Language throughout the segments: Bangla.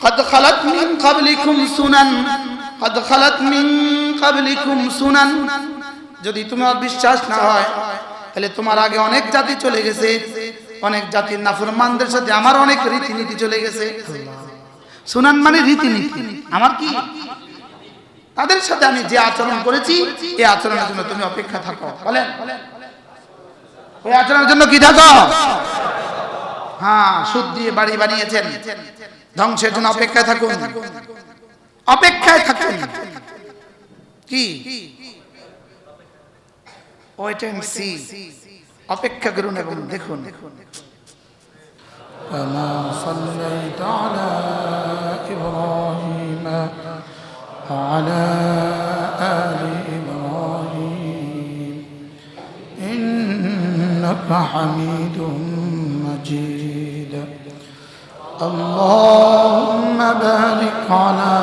قد خلت من قبلكم سنن قد خلت من قبلكم سنن যদি তোমার বিশ্বাস না হয় তাহলে তোমার আগে অনেক জাতি চলে গেছে, অনেক জাতির নাফরমানদের সাথে আমার অনেক রীতিনীতি চলে গেছে। সুনান মানে রীতিনীতি, আমার কি তাদের সাথে আমি যে আচরণ করেছি এই আচরণের জন্য তুমি অপেক্ষা থাকো। বলেন ওই আচরণের জন্য কি থাকো? হ্যাঁ, সুদ দিয়ে বাড়ি বানিয়েছেন, ধ্বংসের জন্য অপেক্ষায় থাকুন, অপেক্ষায় থাকুন। কি ওয়েট এন্ড সি, অপেক্ষা করুন এবং দেখুন। كما صليت على إبراهيم وعلى آل إبراهيم إنك حميد مجيد اللهم بارك على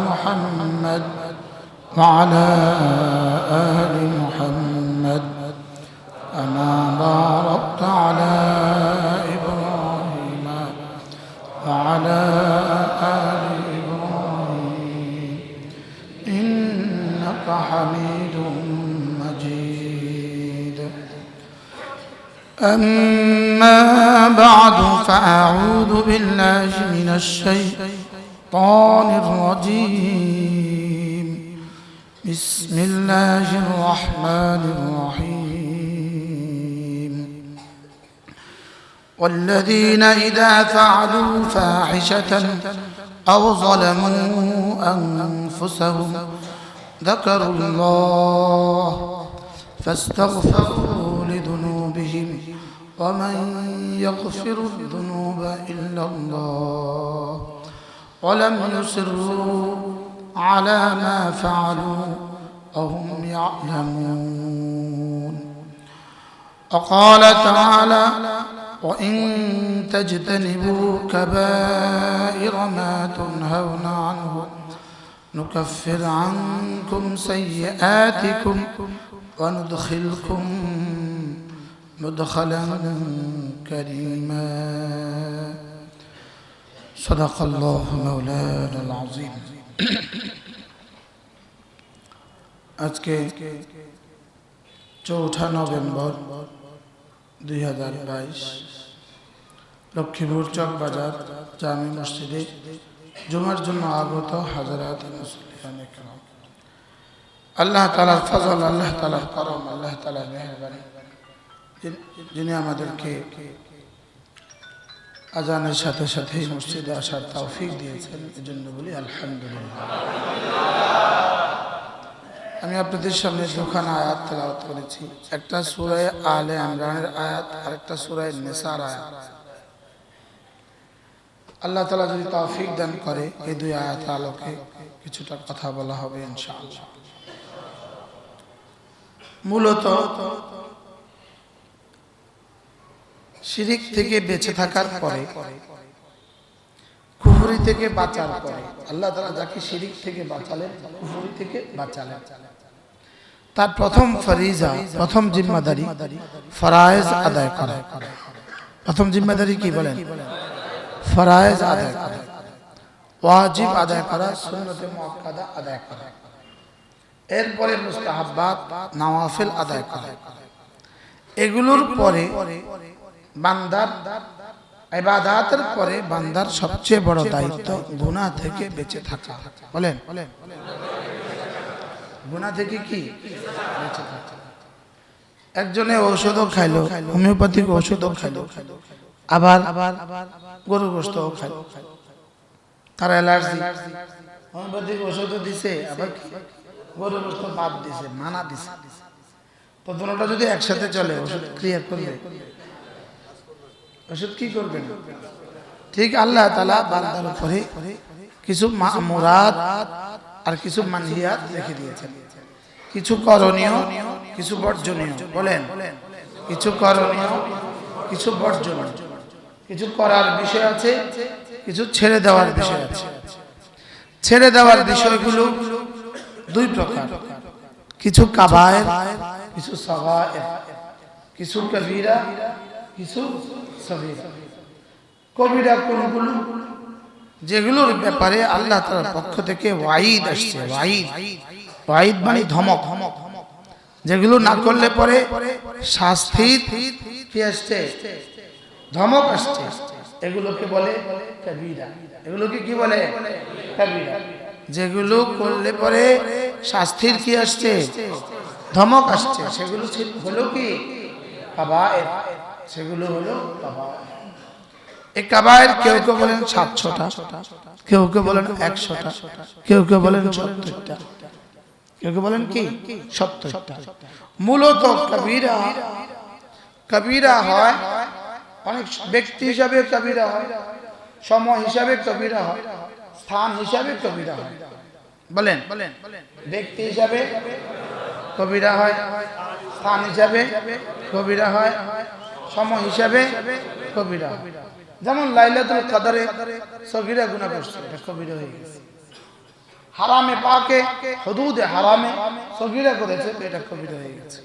محمد وعلى آل محمد كما باركت على إبراهيم وعلى آل إبراهيم إنك حميد مجيد أما بعد فأعوذ بالله من الشيطان الرجيم بسم الله الرحمن الرحيم والذين إذا فعلوا فاحشة أو ظلموا أنفسهم ذكروا الله فاستغفروا لذنوبهم ومن يغفر الذنوب إلا الله ولم يصروا على ما فعلوا وهم يعلمون وقال تعالى وإن تجتنبوا كبائر ما تنهون عنه نكفر عنكم سيئاتكم وندخلكم مدخلا كريما صدق الله مولانا العظيم আজকে 4 নভেম্বর 2022 লক্ষ্মীপুর চকবাজার জামি মসজিদে জুমার জন্য আগত হাজারাত মুসল্লিয়ান ইকরাম, আল্লাহ তাআলার ফজল, আল্লাহ তাআলার করম, আল্লাহ তাআলার মেহেরবানি, যিনি আমাদেরকে আজানের সাথে সাথে মসজিদে আসার তৌফিক দিয়েছেন, এজন্য বলি আলহামদুলিল্লাহ। আমি আপনাদের সামনে দুখানা আয়াত তেলাওয়াত করেছি, একটা সূরা আলে ইমরানের আয়াত আর একটা সূরা নিসার আয়াত। আল্লাহ তাআলা যদি তৌফিক দান করে এই দুই আয়াতের আলোকে কিছুটা কথা বলা হবে ইনশাআল্লাহ। মূলত শিরিক থেকে বেঁচে থাকার পরে, কুফরি থেকে বাঁচার পরে আল্লাহ তাআলা যাকে শিরিক থেকে বাঁচালেন, কুফরি থেকে বাঁচালেন, তার প্রথম ফরিজা, প্রথম জিম্মাদারি ফরায়েজ আদায় করা। প্রথম জিম্মাদারি কি বলেন? ফরায়েজ আদায় করা, ওয়াজিব আদায় করা, সুন্নতে মুআক্কাদা আদায় করা, এরপরে মুস্তাহাব্বাত নওয়াফিল আদায় করা। এগুলোর পরে বান্দার ইবাদতের পরে বান্দার সবচেয়ে বড় দায়িত্ব গুনাহ থেকে বেঁচে থাকা। বলেন গুনাহ থেকে কি বেঁচে থাকা। একজনে ঔষধও খাইলো, হোমিওপ্যাথিক ঔষধও খাইলো, আবার গরু গোশতও খাইলো, তার অ্যালার্জি, হোমিওপ্যাথিক ঔষধও দিছে, আবার গরু গোশত বাদ দিছে, মানা দিছে। তো দুটোটা যদি একসাথে চলে, ওষুধ ক্রিয়া করবে, ওষুধ কি করবেন? ঠিক আল্লাহ তাআলা বান্দার উপরে কিছু মা'মুরাত আর কিছু মানহিয়াত রেখে দিয়েছেন, কিছু করণীয়, কিছু বর্জনীয়। বলেন কিছু করণীয়, কিছু বর্জনীয়, কিছু করার বিষয় আছে, কিছু ছেড়ে দেওয়ার বিষয় আছে। ছেড়ে দেওয়ার বিষয়গুলো দুই প্রকার, কিছু কাবায়ের, কিছু সাগায়ের, কিছু কবিরা, কিছু সগীরা। কবিরা কোনগুলো? যেগুলোর ব্যাপারে আল্লাহ তাআলার পক্ষ থেকে ওয়াইদ আসছে, ওয়াইদ মানে ধমক, যেগুলো না করলে পরে শাস্তির কি আসছে, ধমক আসছে, এগুলোকে বলে কাবীরা। এগুলোকে কি বলে? কাবীরা। যেগুলো করলে পরে শাস্তির কি আসছে, ধমক আসছে, সেগুলো হলো কি কাবায়ের। সেগুলো হলো কাবায়ের। এই কাবায়ের কেউ কেউ বলেন 700টা, কেউ কেউ বলেন 100টা, কেউ কেউ বলেন 70টা, কেউ কেউ বলেন কি 70টা। মূলত কাবীরা, কাবীরা হয় অনেক ব্যক্তি হিসাবে কাবীরা হয়, সময় হিসাবে কাবীরা হয়, স্থান হিসাবে কাবীরা হয়। বলেন, ব্যক্তি হিসাবে কাবীরা হয়, স্থান হিসাবে কাবীরা হয়, সময় হিসাবে কাবীরা হয়। যেমন লাইলাতুল কদরে সগীরা গুনাহ করছে, এটা কবিরা হয়ে গেছে। হারামে পাকে হুদুদে হারামে সগীরা করেছে, তো এটা কবিরা হয়ে গেছে।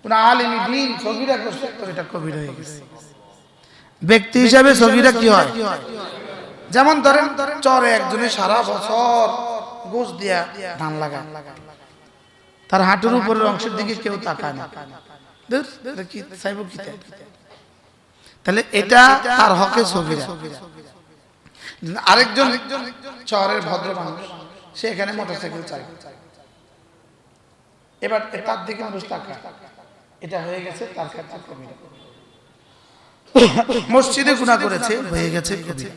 কোন আলিমি দ্বীন সগীরা করছে, তো এটা কবিরা হয়ে গেছে। ব্যক্তি হিসাবে সগীরা কি হয়? যেমন ধরেন চরে একজনে সারা বছর গোশ দিয়া ধান লাগায়, তার হাঁটুর উপরের অংশের দিকে কেউ তাকায় না, কি চাইব কি, তাহলে এটা তার হকে সগীরা। আরেকজন শহরের ভদ্র মানুষ, সে এখানে মোটরসাইকেল চালায়, এবার তার দিকে মানুষ তাকায়, এটা হয়ে গেছে তার ক্ষেত্রে কবিরা। মসজিদে গুনাহ করেছে, হয়ে গেছে কবিরা।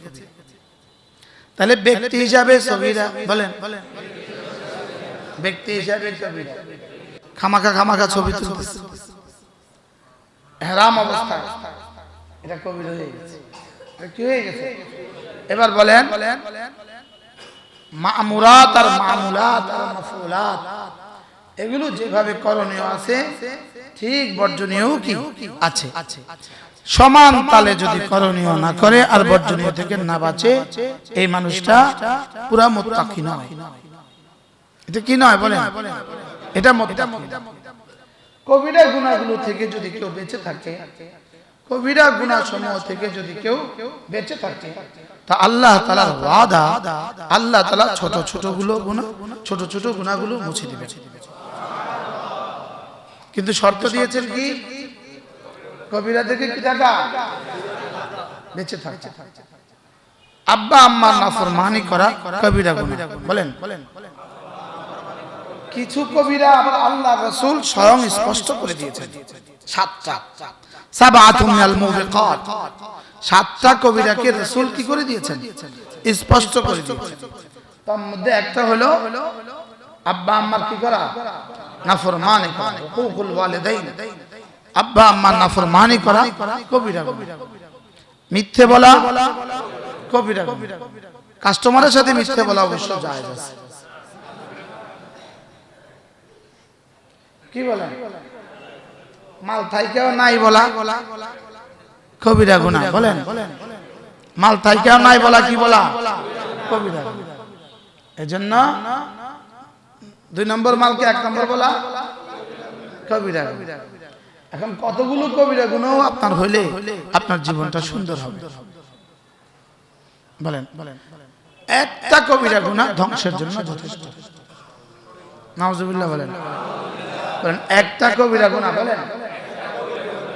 তাহলে ব্যক্তি হিসাবে সগীরা, বলেন ব্যক্তি হিসাবে কবিরা। খামাখা ছবি তুলতেছে ইহরাম অবস্থায়, এটা কবিরা হয়ে গেছে। এটা কি হয়ে গেছে? এবার বলেন মা'মুরাত আর মা'মুলাত আর মাফউলাত, এগুলো যেভাবে করণীয় আছে ঠিক বর্জনীয় কি আছে। সমান তালে যদি করণীয় না করে আর বর্জনীয় থেকে না বাঁচে, এই মানুষটা পুরা মুত্তাকি নয়। এটা কি নয় বলেন? এটা মুত্তাকি। কবিরা গুনাহগুলো থেকে যদি কেউ বেঁচে থাকে, কবিরা গুনাহ সমূহ থেকে যদি কেউ বেঁচে থাকে, তা আল্লাহ তাআলার ওয়াদা, আল্লাহ তাআলা ছোট ছোট গুনাহগুলো মুছে দিবেন। কিন্তু শর্ত দিয়েছেন কি? কবিরা থেকে কি থাকা, বেঁচে থাকা। আব্বা আম্মার নাফরমানি করা কবিরা গুনাহ। বলেন, কিছু কবিরা আবার আল্লাহ রাসূল স্বয়ং স্পষ্ট করে দিয়েছেন, 7টা। সাবআতুম মিনাল মুবিকাত, 7টা কবিরাকে রাসূল কি করে দিয়েছেন, স্পষ্ট করে দিয়েছেন। তার মধ্যে একটা হলো আব্বা আম্মার কি করা, নাফরমানি করা, হুকুকুল ওয়ালিদাইন, আব্বা আম্মার নাফরমানি করা কবিরা গুনাহ। মিথ্যে বলা কবিরা গুনাহ। কাস্টমারের সাথে মিথ্যে বলা অবশ্য জায়েজ আছে। কি বলেন? মাল থাইকেও নাই বলা কবিরা গুনাহ। বলেন, মাল থাইকেও নাই বলা কি বলা, কবিরা গুনাহ। এজন্য 2 নম্বর মালকে 1 নম্বর বলা কবিরা গুনাহ। এখন কতগুলো কবিরা গুনাহ আপনার হইলে আপনার জীবনটা সুন্দর হবে? বলেন, একটা কবিরা গুনাহ ধ্বংসের জন্য যথেষ্ট। নাউজুবিল্লাহ বলেন, একটা কবিরা গুনাহ বলেন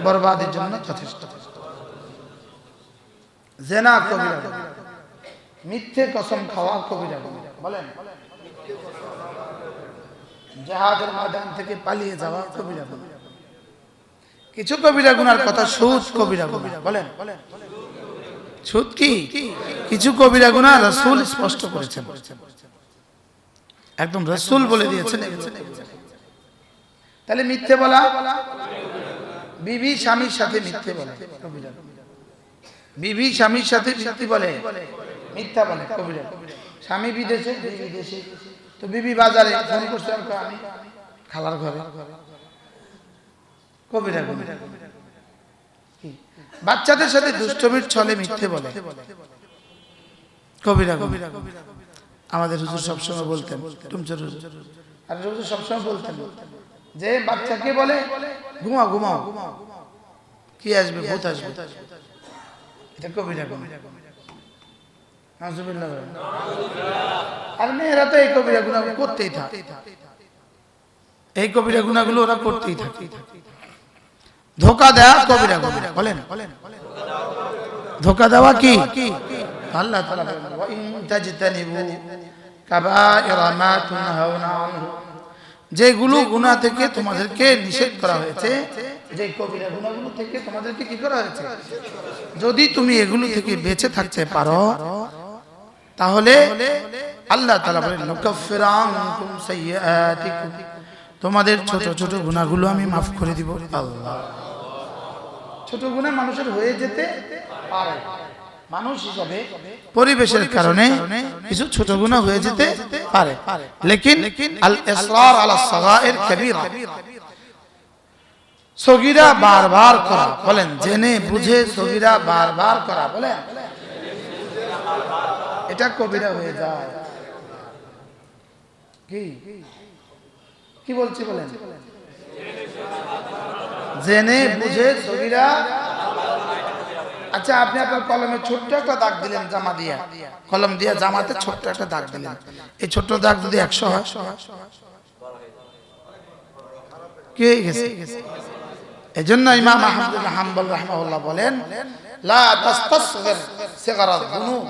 বরবাদের জন্য যথেষ্ট। জিনা কবিরা গুনাহ, মিথ্যে কসম খাওয়া কবিরা গুনাহ। বলেন, জিহাদের ময়দান থেকে পালিয়ে যাওয়া কবিরা গুনাহ। কিছু কবিরা গুনাহর কথা, সুদ কবিরা গুনাহ। বলেন, সুদ কি? কিছু কবিরা গুনাহ রাসূল স্পষ্ট করেছেন, একদম রাসূল বলে দিয়েছেন। তাহলে মিথ্যে বলা, বিবি স্বামীর সাথে মিথ্যে বলে কবিরা গুনাহ। বিবি স্বামীর সাথে মিথ্যে বলে, মিথ্যা বলে কবিরা গুনাহ। স্বামী বিদেশে, বিবি দেশে, তো বিবি বাজারে ফোন করছে, আমি খালার ঘরে, কবিরা গুনাহ। বাচ্চাদের সাথে দুষ্টমির ছলে মিথ্যে বলে কবিরা গুনাহ। আমাদের হুজুর সবসময় বলতেন, টুমচুর হুজুর, আর হুজুর সবসময় বলতেন যে বাচ্চাকে বলে ঘুমাও, কি আসবে, ভূত আসবে, এটা কবিরা গুনাহ। নাউজুবিল্লাহ বলেন। আর মেয়েরা তো এই কবিরা গুনাহগুলো করতেই থাকে, এই কবিরা গুনাহগুলো ওরা করতেই থাকে। ধোঁকা দেওয়া কবিরা গুনাহ, বলেন ধোঁকা দেওয়া কি? আল্লাহ তাআলা বলেন ওয়া ইন তাজতানিবু কাবাইরা মা তুনহাউনা আনহু, যেগুলো গুনাহ থেকে তোমাদেরকে নিষেধ করা হয়েছে, যে কবিরা গুনাহগুলো থেকে তোমাদেরকে কি করা হয়েছে, যদি তুমি এগুলো থেকে বেঁচে থাকতে পারো তাহলে আল্লাহ তাআলা বলেন নুকাফিরু আনকুম সাইয়্যাতিকুম, তোমাদের ছোট ছোট গুনাহগুলো আমি মাফ করে দিব। আল্লাহ, ছোট গুনাহ মানুষের হয়ে যেতে পারে, মানুষ হিসাবে পরিবেশের কারণে কিছু ছোট গুনাহ হয়ে যেতে পারে, লেকিন আল ইসরার আলা সাগায়ের কাবীরা, সগীরা বারবার করা, বলেন জেনে বুঝে সগীরা বারবার করা, বলেন এটা কবিরা হয়ে যায়। কি কি বলছি বলেন, জেনে বুঝে সগীরা। আচ্ছা, আপনি আপনার কলমে ছোট্ট একটা দাগ দিলেন, জামা দিয়া, কলম দিয়া জামাতে ছোট্ট একটা দাগ দিলেন, এই ছোট্ট দাগ যদি 100 হয় কি হয়ে গেছে? এই জন্য ইমাম আহমদ বিন হাম্বল রাহিমাহুল্লাহ বলেন লা তাস্তাসগির সিগারাত যুনুব,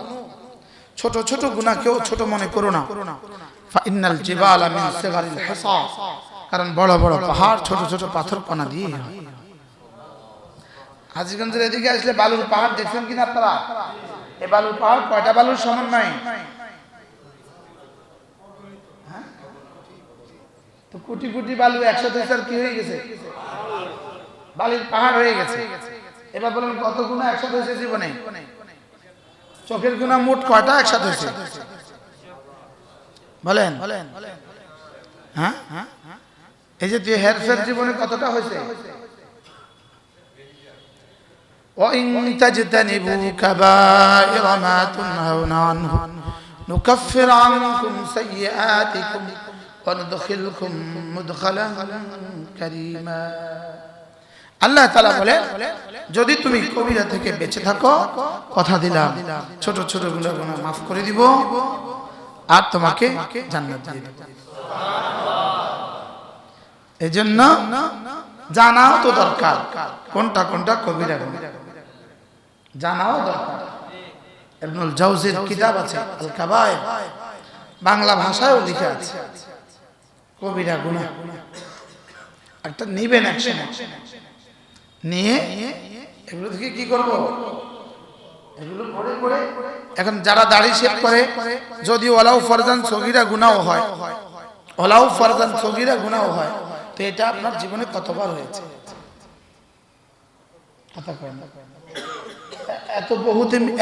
ছোট ছোট গুনাহকেও ছোট মনে করো না। ফা ইন্নাল জিবালা মিন সিগারিল হিসা, কারণ বড় বড় পাহাড় ছোট ছোট পাথর কণা দিয়ে হয়। হাজীগঞ্জের এদিকে আসলে বালুর পাহাড় দেখছেন কিনা আপনারা? এই বালুর পাহাড় কয়টা বালুর সমন্বয়? তো কোটি কোটি বালু একসাথে স্যার কি হয়ে গেছে? বালির পাহাড় হয়ে গেছে। এবার বলেন কত গুনাহ একসাথে হয়েছে জীবনে? চোখের গুনাহ মোট কয়টা একসাথে হয়েছে বলেন? হ্যাঁ, এই যে তুই হেরফের জীবনে কতটা হয়েছে? وَإِن تَجْتَنِبُوا كَبَائِرَ مَا تُنْهَوْنَ عَنْهُ نُكَفِّرْ عَنكُمْ سَيِّئَاتِكُمْ وَنُدْخِلْكُمْ مُدْخَلًا كَرِيمًا। আল্লাহ তাআলা বলে যদি তুমি কবিরা থেকে বেঁচে থাকো, কথা দিলাম ছোট ছোট গুনাহ মাফ করে দিব আর তোমাকে জান্নাত দিয়ে দেব। এজন্য জানাও তো দরকার কোনটা কোনটা কবিরা গুনাহ, জানাও দরকার। ইবনুল জাওজির কিতাব আছে আল কাবায়ের, বাংলা ভাষায়ও লেখা আছে কবিরা গুনাহ। একটা নিবেন অ্যাকশন, নিয়ে এগুলো থেকে কি করব, এগুলো পড়ে পড়ে। এখন যারা দাড়ি শেভ করে, যদি ওয়ালাউ ফরজান সগীরা গুনাহ হয়, ওয়ালাউ ফরজান সগীরা গুনাহ হয়, তো এটা আপনার জীবনে কতবার হয়েছে? কথা কয় না,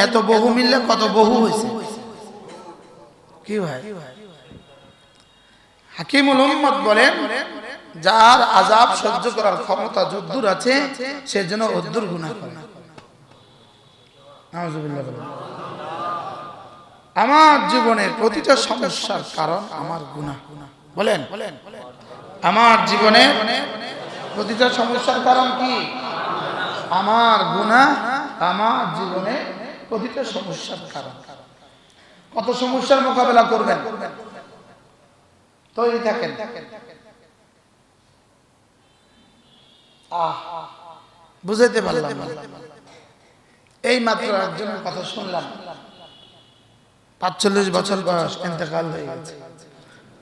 এত বহু মিললে কত বহু হয়েছে? কি ভাই? হাকিমুল উম্মত বলেন যার আযাব সহ্য করার ক্ষমতা যদ্দূর আছে সে যেন অদ্দূর গুনাহ করে। নাউজুবিল্লাহ বলেন। আমার জীবনের প্রতিটা সমস্যার কারণ আমার গুনাহ, বলেন আমার জীবনের প্রতিটা সমস্যার কারণ কি? আমার গুনাহ। আমার জীবনে প্রতিটা সমস্যার কারণ। কত সমস্যার মোকাবেলা করবেন, তৈরি থাকেন। বুঝাইতে পারলাম না। এই মাত্র একজনের কথা শুনলাম, 45 বছর বয়স, ইন্তেকাল হয়ে গেছে।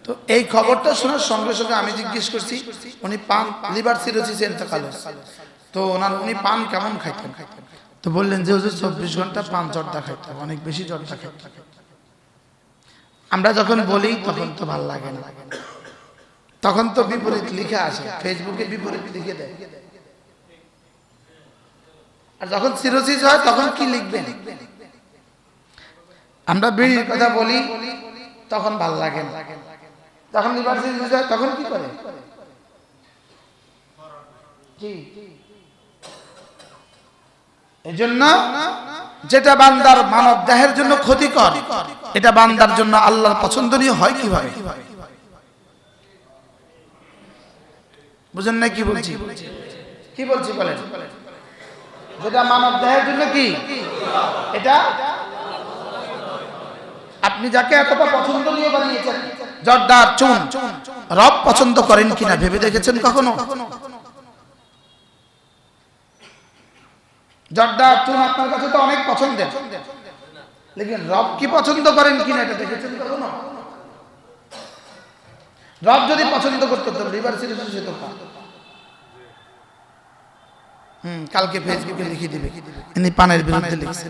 তো এই খবরটা শোনার সঙ্গে সঙ্গে আমি জিজ্ঞেস করছি, উনি পান লিভার সিরোসিসে ইন্তেকাল হয়েছে, তো উনি পান কেমন খাইতেন? তো বললেন যে হুজুর 24 ঘন্টা পান জর্দা খাইতেন, অনেক বেশি জর্দা খাইতেন। আমরা যখন বলি তখন তো ভালো লাগে না, তখন তো বিপরীত লিখে আসে, ফেসবুকে বিপরীত লিখে দেয়। আর যখন সিরোসিস হয় তখন কি লিখবেন? আমরা বিড়ির কথা বলি তখন ভালো লাগে না, যখন লিভার সিরোসিস হয় তখন কি করে? এজন্য যেটা বান্দার মানব দেহের জন্য ক্ষতিকর, এটা বান্দার জন্য আল্লাহর পছন্দনীয় হয় কিভাবে? বুঝেন না কি বলছি? কি বলছি বলেন? যেটা মানব দেহের জন্য কি, এটা আপনি যাকে এতটা পছন্দনীয় বানিয়েছেন, জর্দার চুন, রব পছন্দ করেন কিনা ভেবে দেখেছেন কখনো? জর্দার চুন আপনার কাছে তো অনেক পছন্দের, লেকিন রব কি পছন্দ করেন কিনা এটা দেখেছেন কখনো? রব যদি পছন্দ করতো তো লিভার সিরোসিস হতো না। কালকে ফেসবুকে লিখে দিবে ইনি পানের বিরুদ্ধে লিখছে,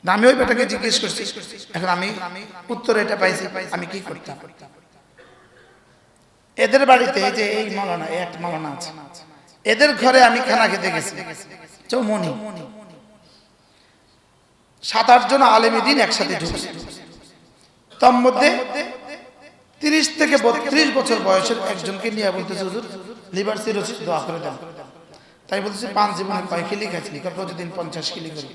আমি ওই বেটাকে জিজ্ঞেস করছি, এখন আমি উত্তর এটা পাইছি, আমি কি করতাম? এদের বাড়িতে যে এই মাওলানা, এক মাওলানা আছে, এদের ঘরে আমি খানা খেতে গেছি, চৌমনি 7-8 জন আলেমী দিন একসাথে ঢুকছে। তার মধ্যে 30 থেকে 32 বছর বয়সের একজনকে নিয়ে বলতেছে, হুজুর লিভার সিরোসিস দোয়া করে দেন। তাই বলতেছে, পান জীবনে কয় কিলি খাইছিলি? প্রতিদিন 50 কিলি করি।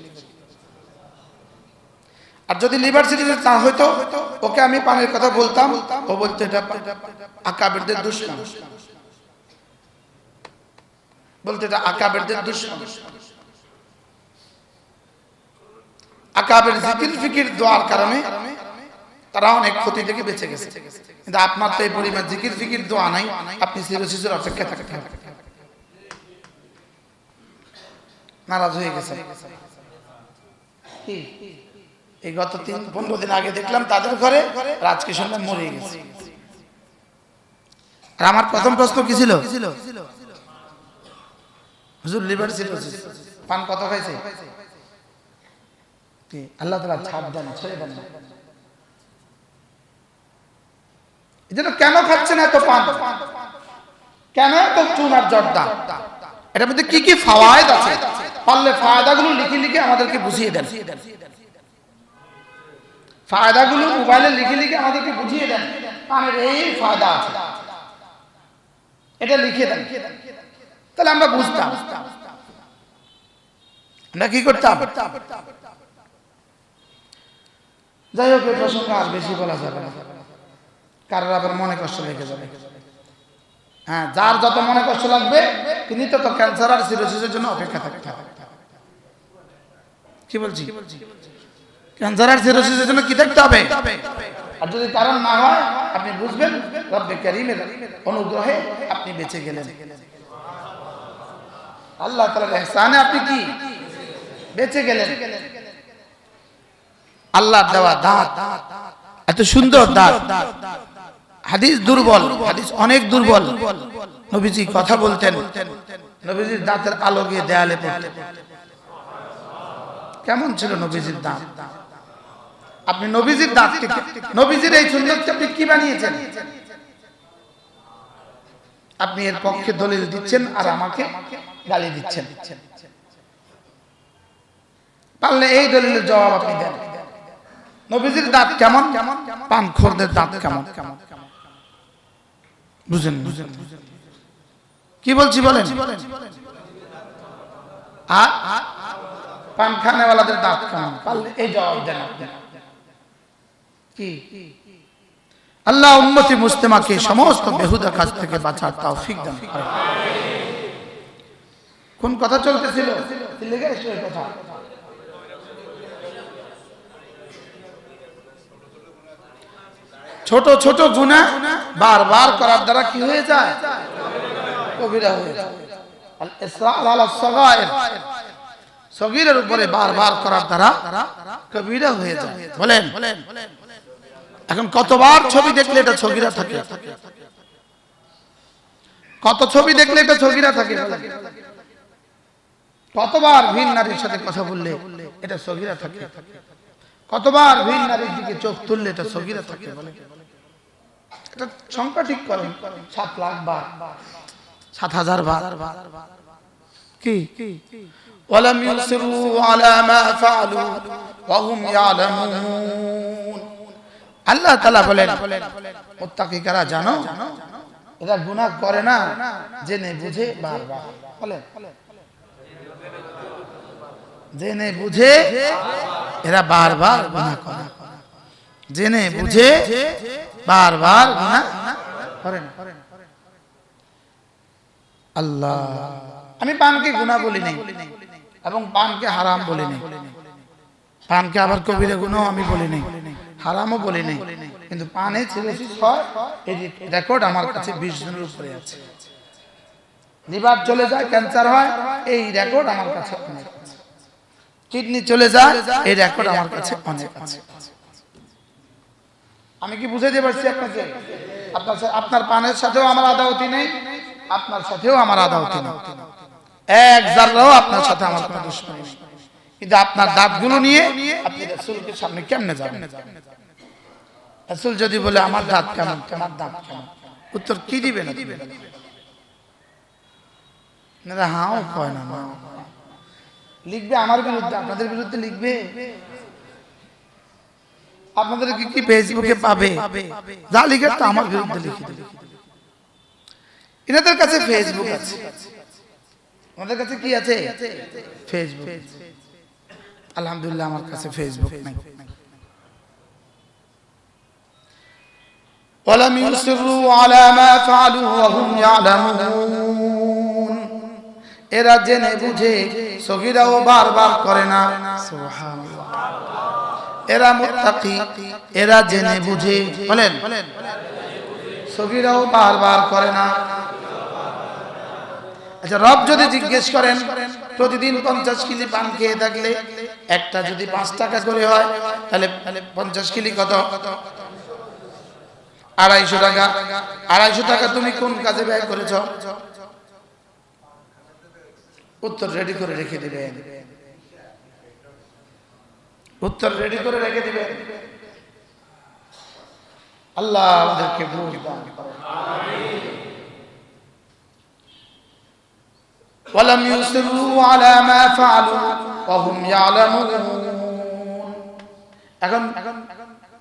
আর যদি লিভার সিরোসিস না হইতো, ওকে আমি পানের কথা বলতাম, ও বলতো এটা আকাবেরদের দুশমন, বলতো এটা আকাবেরদের দুশমন। আকাবের জিকির ফিকির দোয়ার কারণে তারা অনেক ক্ষতি থেকে বেঁচে গেছে, কিন্তু আপনার তো এই পরিমাণ জিকির ফিকির দোয়া নাই, আপনি সিরোসিসের অপেক্ষা থাকতে হবে। নারাজ হয়ে গেছে। এই গত 3-15 দিন আগে দেখলাম তাদের ঘরে রাজকিশোর মরে গেছে। আর আমার প্রথম প্রশ্ন কি ছিল, হুজুর লিভার সিরোসিস, পান কত খাইছে? আল্লাহ তাআলা ছাড় দেন, ছেড়ে দেন। এজন্য কেন খাচ্ছেন এত পান, কেন এত চুন আর জর্দা? এটার মধ্যে কি কি ফাওয়ায়েদ আছে, পারলে ফায়দাগুলো লিখে লিখে আমাদেরকে বুঝিয়ে দেন। ফায়দাগুলো মোবাইলে লিখে লিখে আমাদেরকে বুঝিয়ে দেন, পানের এই ফায়দা আছে, এটা লিখে দেন, তাহলে আমরা বুঝতাম। আমরা কি করতাম? যাই হোক, এই প্রসঙ্গে আর বেশি বলা যাবে না, কারোর আবার মনে কষ্ট লেগে যাবে। হ্যাঁ, যার যত মনে কষ্ট লাগবে তিনি তত ক্যান্সার আর সিরোসিসের জন্য অপেক্ষা থাকতে হবে। কি বলছি? ক্যান্সার আর সিরোসিসের জন্য কি থাকতে হবে? আর যদি কারণ না হয়, আপনি বুঝবেন রব্বে কারীমের অনুগ্রহে আপনি বেঁচে গেলেন, আল্লাহ তাআলার ইহসানে আপনি কি বেঁচে গেলেন। আল্লাহর দেওয়া দাঁত, এত সুন্দর দাঁত। হাদিস দুর্বল, হাদিস অনেক দুর্বল। নবীজি কথা বলতেন, নবীজির দাঁতের আলো গিয়ে দেয়ালে পড়তো। কেমন ছিল নবীজির দাঁত? আপনি নবীজির দাঁতকে, নবীজির এই সুন্নতকে আপনি কি বানিয়েছেন? আপনি এর পক্ষে দলিল দিচ্ছেন আর আমাকে গালি দিচ্ছেন। পারলে এই দলিলের জবাব আপনি দেন। নবীজির দাঁত কেমন, পানখোরদের দাঁত কেমন, বুঝেন? কি বলছি বলেন? আর পান খানেওয়ালাদের দাঁত কেমন, পারলে এই জবাব দেন আপনি। কি আল্লাহ উম্মতি মুসলিমাকে সমস্ত বেহুদা কাজ থেকে বাঁচার তৌফিক দান করেন। কোন কথা চলতেছিল? লেগে এসো এই কথা। ছোট ছোট গুনাহ বারবার করার দ্বারা কি হয়ে যায়? কবিরা হয়ে যায়। আল ইসরার আলা সগায়ের, সগীরের উপরে বারবার করার দ্বারা কবিরা হয়ে যায়। বলেন, এখন কতবার ছবি দেখলে এটা সগীরা থাকে? কত ছবি দেখলে এটা সগীরা থাকে? কতবার ভিন নারীর সাথে কথা বললে এটা সগীরা থাকে? কতবার ভিন নারীর দিকে চোখ তুললে এটা সগীরা থাকে? বলে এটা সংখ্যা ঠিক করেন, 7 লাখ বার, 7,000 বার। কি ওয়ালাম ইউসিরু আলা মা ফাআলু ওয়া হুম ইয়ালামুন। আল্লাহ তাআলা বলেন, মুত্তাকিরা জানো এরা গুনাহ করে না জেনে বুঝে বারবার। বলেন, জেনে বুঝে এরা বারবার গুনাহ করে, জেনে বুঝে বারবার গুনাহ করেন। আল্লাহ, আমি পানকে গুনাহ বলি নাই এবং পানকে হারাম বলি নাই, পানকে আবার কবিরা গুনাহ আমি বলি নাই, হারামও বলি নাই, কিন্তু পানে সিরোসিস হয় এই রেকর্ড আমার কাছে 20 জনের উপরে আছে। লিভার চলে যায়, ক্যান্সার হয়, এই রেকর্ড আমার কাছে অনেক আছে। কিডনি চলে যায়, এই রেকর্ড আমার কাছে অনেক আছে। আমি কি বুঝাতে পারছি আপনাকে? আপনার পানের সাথেও আমার আদাওতি নেই, আপনার সাথেও আমার আদাওতি নেই, এক জাররাও আপনার সাথে আমার কোনো দুশমনি নেই। কিন্তু আপনার দাঁতগুলো নিয়ে আপনি রাসূলের সামনে কেমনে যাবেন? রাসূল যদি বলে আমার দাঁত কেমন, তোমার দাঁত কেমন, উত্তর কি দিবেন? না হাও কয় না, লিখবে আমার বিরুদ্ধে, আপনাদের বিরুদ্ধে লিখবে। আপনাদের কি ফেসবুকে পাবে? যা লিখে তো আমার বিরুদ্ধে লিখে দেবে। এনাদের কাছে ফেসবুক আছে, আমাদের কাছে কি আছে? ফেসবুক। আলহামদুলিল্লাহ আমার কাছে ফেসবুক নাই। ওয়ালাম ইউসিরু আলা মা ফাআলু ওয়া হুম ইয়ালামুন। এরা জেনে বুঝে সগীরাও বারবার করে না। সুবহানাল্লাহ। এরা মুত্তাকি, এরা জেনে বুঝে, বলেন, সগীরাও বারবার করে না। আচ্ছা, রব যদি জিজ্ঞেস করেন প্রতিদিন 50 কিলি পান খেয়ে থাকলে একটা যদি 5 টাকা করে হয়, তাহলে 50 কিলি কত? 250 টাকা। 250 টাকা তুমি কোন কাজে ব্যয় করেছ? উত্তর রেডি করে রেখে দিবেন, উত্তর রেডি করে রেখে দিবেন। আল্লাহ আমাদেরকে বুঝ দান করুন। আমিন। ওয়ালাম ইউসিরু আলা মা ফাআলু ওয়া হুম ইয়ালামুন। এখন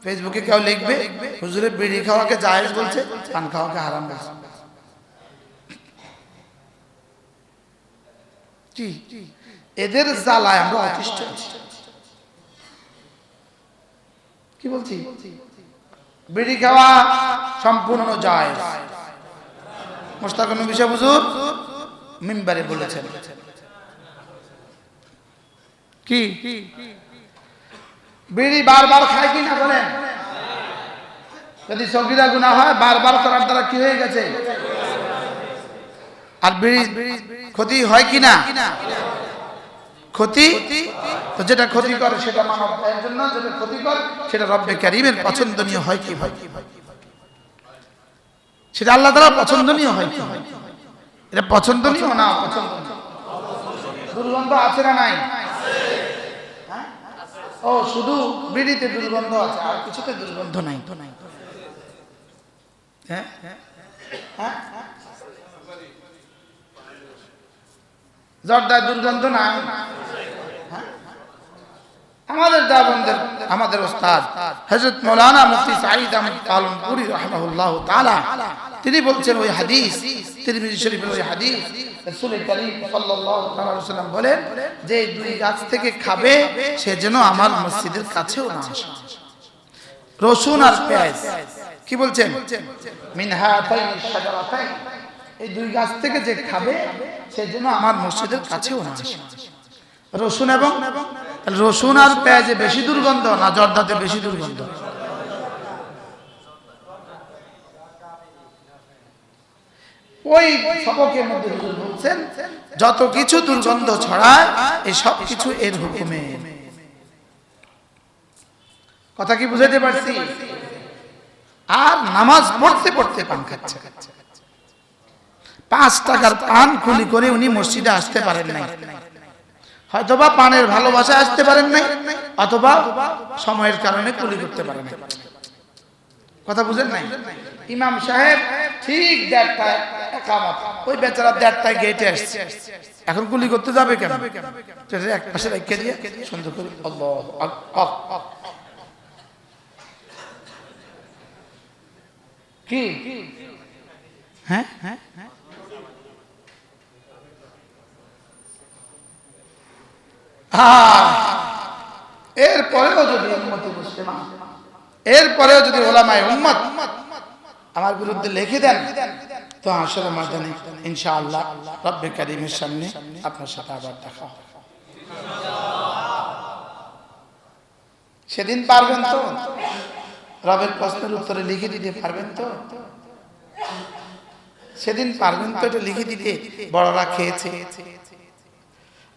ফেসবুকে কেউ লিখবে হুজুরে বিড়ি খাওয়াকে জায়েজ বলছে, পান খাওয়াকে হারাম বলছে। কি এদের জ্বালায় আমরা অতিষ্ঠ আছি। কি বলছি? বিড়ি খাওয়া সম্পূর্ণ জায়েজ। মুশতাক নবী সাহেব হুজুর মিম্বারে বলেছেন। কি বিড়ি বারবার খায় কি না বলেন? যদি সগীরা গুনাহ হয় বারবার করার দ্বারা কি হয়ে গেছে? আর বিড়ি ক্ষতি হয় কি না? ক্ষতি। তো যেটা ক্ষতি করে সেটা মানব এর জন্য, যেটা ক্ষতি করে সেটা রব্বে কারীমের পছন্দনীয় হয় কি হয়? সেটা আল্লাহ তাআলার পছন্দনীয় হয় কি হয়? এটা পছন্দনীয় না অপছন্দনীয়? দুর্গন্ধ আছে না নাই? ও শুধু বিড়িতে দুর্গন্ধ আছে, আর কিছুতে দুর্গন্ধ নাই তো নাই? হ্যাঁ হ্যাঁ, জর্দায় দুর্গন্ধ নাই? আমাদের দেওবন্দের আমাদের ওস্তাদ হযরত মাওলানা মুফতি সাঈদ আহমদ পালনপুরি রাহিমাহুল্লাহ তাআলা তিনি বলছেন ওই হাদিস, তিরমিজি শরীফের ওই হাদিস, রাসূল করিম সাল্লাল্লাহু আলাইহি ওয়াসাল্লাম বলেন যে দুই গাছ থেকে খাবে সে যেন আমার মসজিদের কাছেও না আসে। রসুন আর পেঁয়াজ, কি বলছেন? মিন হাতাইনি শাজারাতাইন, এই দুই গাছ থেকে যে খাবে সে যেন আমার মসজিদের কাছেও না আসে। রসুন এবং রসুন আর পেঁয়াজে বেশি দুর্গন্ধ না জর্দাতে বেশি দুর্গন্ধ? ওই সবকের মধ্যে হুজুর বলছেন যত কিছু দুর্গন্ধ ছড়ায় এই সব কিছু এর হুকুমে। কথা কি বুঝাতে পারছি? আর নামাজ পড়তে পড়তে পান খাচ্ছে, 5 টাকার পান কুলি করে উনি মসজিদে আসতে পারেন নাই, হয়তোবা পানের ভালোবাসা আসতে পারেন নাই, অথবা সময়ের কারণে কুলি করতে পারেন নাই। কথা বুঝেন নাই? ইমাম সাহেব ঠিক 1:30টায় ইকামত, ওই বেচারা 1:30টায় গেটে আসছে, এখন কুলি করতে যাবে কেন? এক পাশে রেখে দিয়ে সুন্দর করে আল্লাহু আকবার। কি হ্যাঁ হ্যাঁ, এরপরেও যদি উম্মতে মুসলিমা, এরপরেও যদি ওলামায়ে উম্মত আমার বিরুদ্ধে লিখে দেন, তো আসলে ময়দানে ইনশাআল্লাহ রব্বে কারীমের সামনে আপনার সাথে আবার দেখা হবে। সেদিন পারবেন তো? রবের প্রশ্নের উত্তরে লিখে দিতে পারবেন তো? সেদিন পারবেন তো এটা লিখে দিতে? বড়রা খেয়েছে,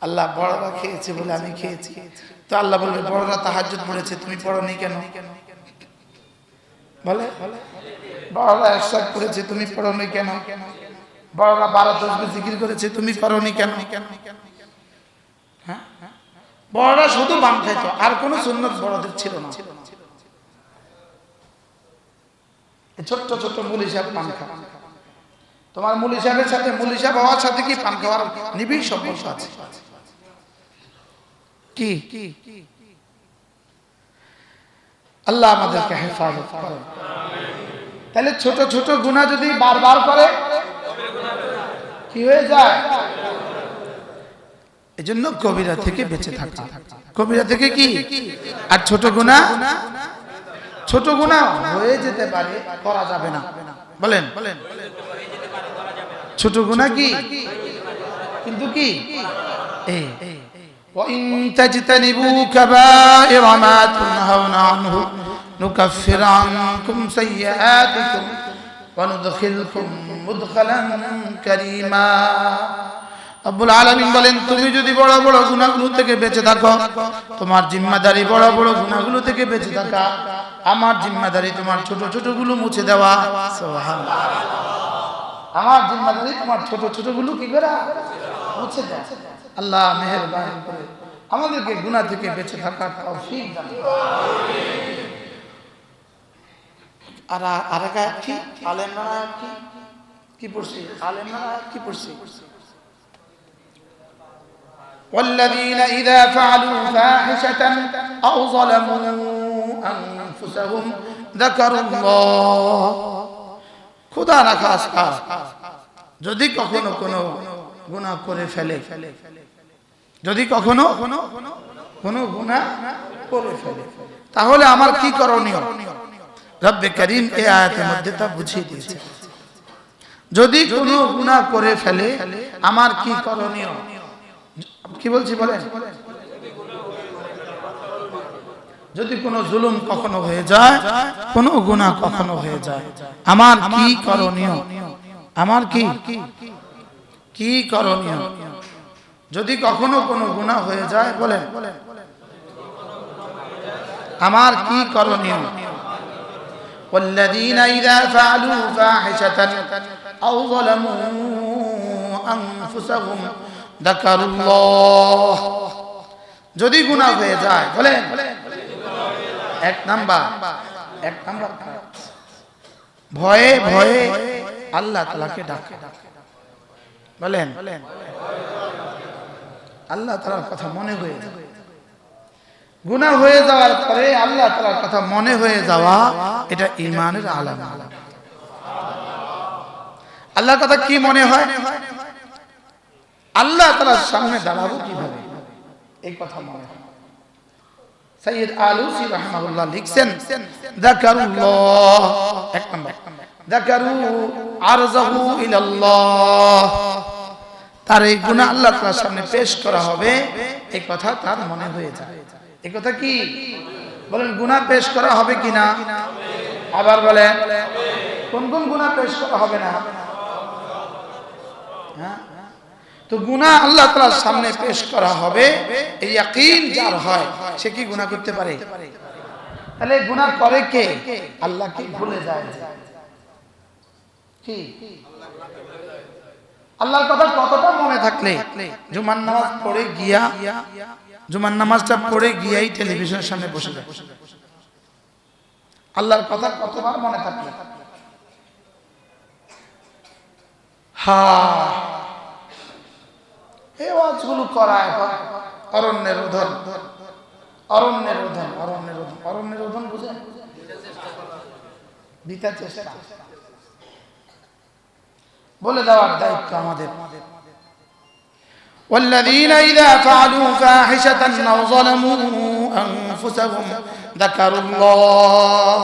আল্লাহ বড়রা খেয়েছে বলে আমি খেয়েছি। তো আল্লাহ বলবে বড়রা তাহাজ্জুদ পড়েছে, তুমি পড়োনি কেন? বলে বড়রা ইশরাক করেছে, তুমি পড়োনি কেন? বড়রা 12 তাসবিহ জিকির করেছে, তুমি পড়োনি কেন? হ্যাঁ, বড়রা শুধু পান খাইতো, আর কোনো সুন্নাত বড়দের ছিল না। ছোট্ট ছোট্ট মুলি সাহেব পান খায়, তোমার মুলি সাহেবের সাথে মুলি সাহেব হওয়ার সাথে কি পান খাওয়ার নিবিড় সম্পর্ক আছে? কি আল্লাহ আমাদেরকে হেফাজত করেন। তাহলে ছোট ছোট গুনাহ যদি বারবার করে কি হয়ে যায়? এজন্য কবিরা থেকে বেঁচে থাকা। কবিরা থেকে কি? আর ছোট গুনাহ, ছোট গুনাহ হয়ে যেতে পারে, করা যাবে না। বলেন ছোট গুনাহ কি? কিন্তু কি এই وَإِن تَجْتَنِبُوا كَبَائِرَ مَا تُنْهَوْنَ عَنْهُ نُكَفِّرْ عَنكُمْ سَيِّئَاتِكُمْ وَنُدْخِلْكُمْ مُدْخَلًا كَرِيمًا। রব্বুল আলামিন বলেন, তুমি যদি বড় বড় গুনাহগুলো থেকে বেঁচে থাকো, তোমার জিম্মাদারি বড় বড় গুনাহগুলো থেকে বেঁচে থাকা, আমার জিম্মাদারি তোমার ছোট ছোটগুলো মুছে দেওয়া। সুবহানাল্লাহ। আমার জিম্মাদারি তোমার ছোট ছোটগুলো কি করা? মুছে দেওয়া। আল্লাহ মেহেরবানি করে আমাদেরকে গুনাহ থেকে বেঁচে থাকার তৌফিক দান করুন। আর আরেক আয়াত কি? আলে ইমরান আয়াত কি পড়ছি? আলে ইমরান আয়াত কি পড়ছি? والذين إذا فعلوا فاحشة أو ظلموا أنفسهم ذكروا الله। খুদা না খাস্তা যদি কখনো কোনো গুনাহ করে ফেলে, যদি কখনো কোনো গুনাহ করে ফেলে, তাহলে আমার কি করণীয়? রব্বে করিম এই আয়াতের মধ্যে তা বুঝিয়ে দিয়েছে। যদি কোনো গুনাহ করে ফেলে আমার কি করণীয়? কি বলছি বলেন? যদি কোনো জুলুম কখনো হয়ে যায়, কোনো গুনাহ কখনো হয়ে যায়, আমার কি করণীয়? আমার কি করণীয়? যদি কখনো কোনো গুনাহ হয়ে যায়, বলেন আমার কি করণীয়? والذين إذا فعلوا فاحشة أو ظلموا أنفسهم ذكروا الله। যদি গুনাহ হয়ে যায়, বলেন এক নাম্বার ভয়ে ভয়ে আল্লাহ তাআলাকে ডাকে। বলেন আল্লাহ তাআলার কথা মনে হয়ে যায়। গুনাহ হয়ে যাওয়ার পরে আল্লাহ তাআলার কথা মনে হয়ে যাওয়া, এটা ঈমানের আলামত। আল্লাহর কথা কি মনে হয়? আল্লাহ তাআলার সামনে দাঁড়াবো কিভাবে, এই কথা মনে হয়। সৈয়দ আলুসি রাহমাহুল্লাহ লিখছেন, যাকারুল্লাহ এক নাম্বার, যাকারু আরযাহু ইলাল্লাহ। তার এই গুনাহ আল্লাহ তাআলার সামনে পেশ করা হবে, এই কথা তার মনে হয়ে যায়। এই কথা কি বলেন? গুনাহ পেশ করা হবে কিনা? আবার বলেন কোন কোন গুনাহ পেশ করা হবে না? হ্যাঁ, তো গুনাহ আল্লাহ তাআলার সামনে পেশ করা হবে, এই ইয়াকিন যার হয় সে কি গুনাহ করতে পারে? তাহলে গুনাহ করে কে? আল্লাহ কি ভুলে যায়? কি আল্লাহর কথা কতটা মনে থাকলে জুমার নামাজ পড়ে গিয়া, জুমার নামাজটা পড়ে গিয়াই টেলিভিশনের সামনে বসে যায়। আল্লাহর কথা কতবার মনে থাকলে? হ্যাঁ, এই ওয়াজগুলো করায় অরণ্যের উদাহরণ, অরণ্যের উদাহরণ, অরণ্যের উদাহরণ, অরণ্যের উদাহরণ বুঝেন? দিতে চেষ্টা বলে দেওয়ার দায়িত্ব আমাদের। والذين إذا فعلوا فاحشة أو ظلموا أنفسهم ذكروا الله।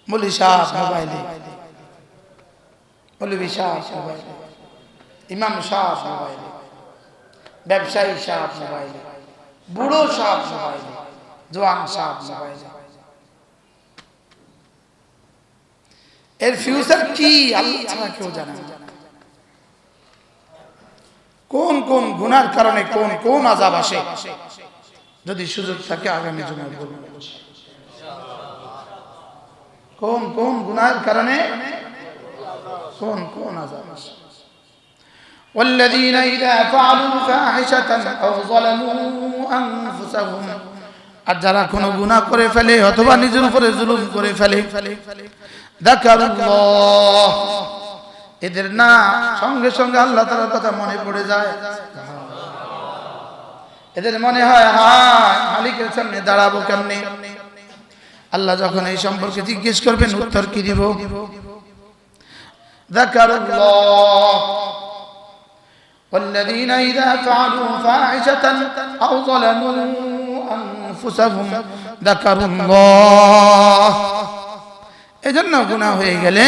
মৌলভী সাহেব মোবাইলে, মৌলভী সাহেব মোবাইলে, ইমাম সাহেব মোবাইলে, ব্যবসায়ী সাহেব মোবাইলে, বুড়ো সাপ মোবাইলে, জোয়ান সাপ মোবাইলে। এর ফিউচার কি আল্লাহ ছাড়া কেউ জানে না। কোন কোন গুনার কারণে কোন কোন আযাব আসে, যদি সুযোগ থাকে আগামী জুমায় বলবো। কোন কোন গুনার কারণে কোন কোন আযাব আসে। والذين إذا فعلوا فاحشة أو ظلموا أنفسهم, আর যারা কোনো গুনাহ করে ফেলে অথবা নিজের উপরে জুলুম করে ফেলে, যাকারুল্লাহ, এদের না সঙ্গে সঙ্গে আল্লাহ তাআলার কথা মনে পড়ে যায়। এদের মনে হয় হায় মালিকের সামনে দাঁড়াবো কেমনে। আল্লাহ যখন এই সম্পর্কে জিজ্ঞেস করবেন উত্তর কি দিব? যাকারুল্লাহ। والذين إذا فعلوا فاحشة أو ظلموا أنفسهم ذكروا الله, এজন্য গুনাহ হয়ে গেলে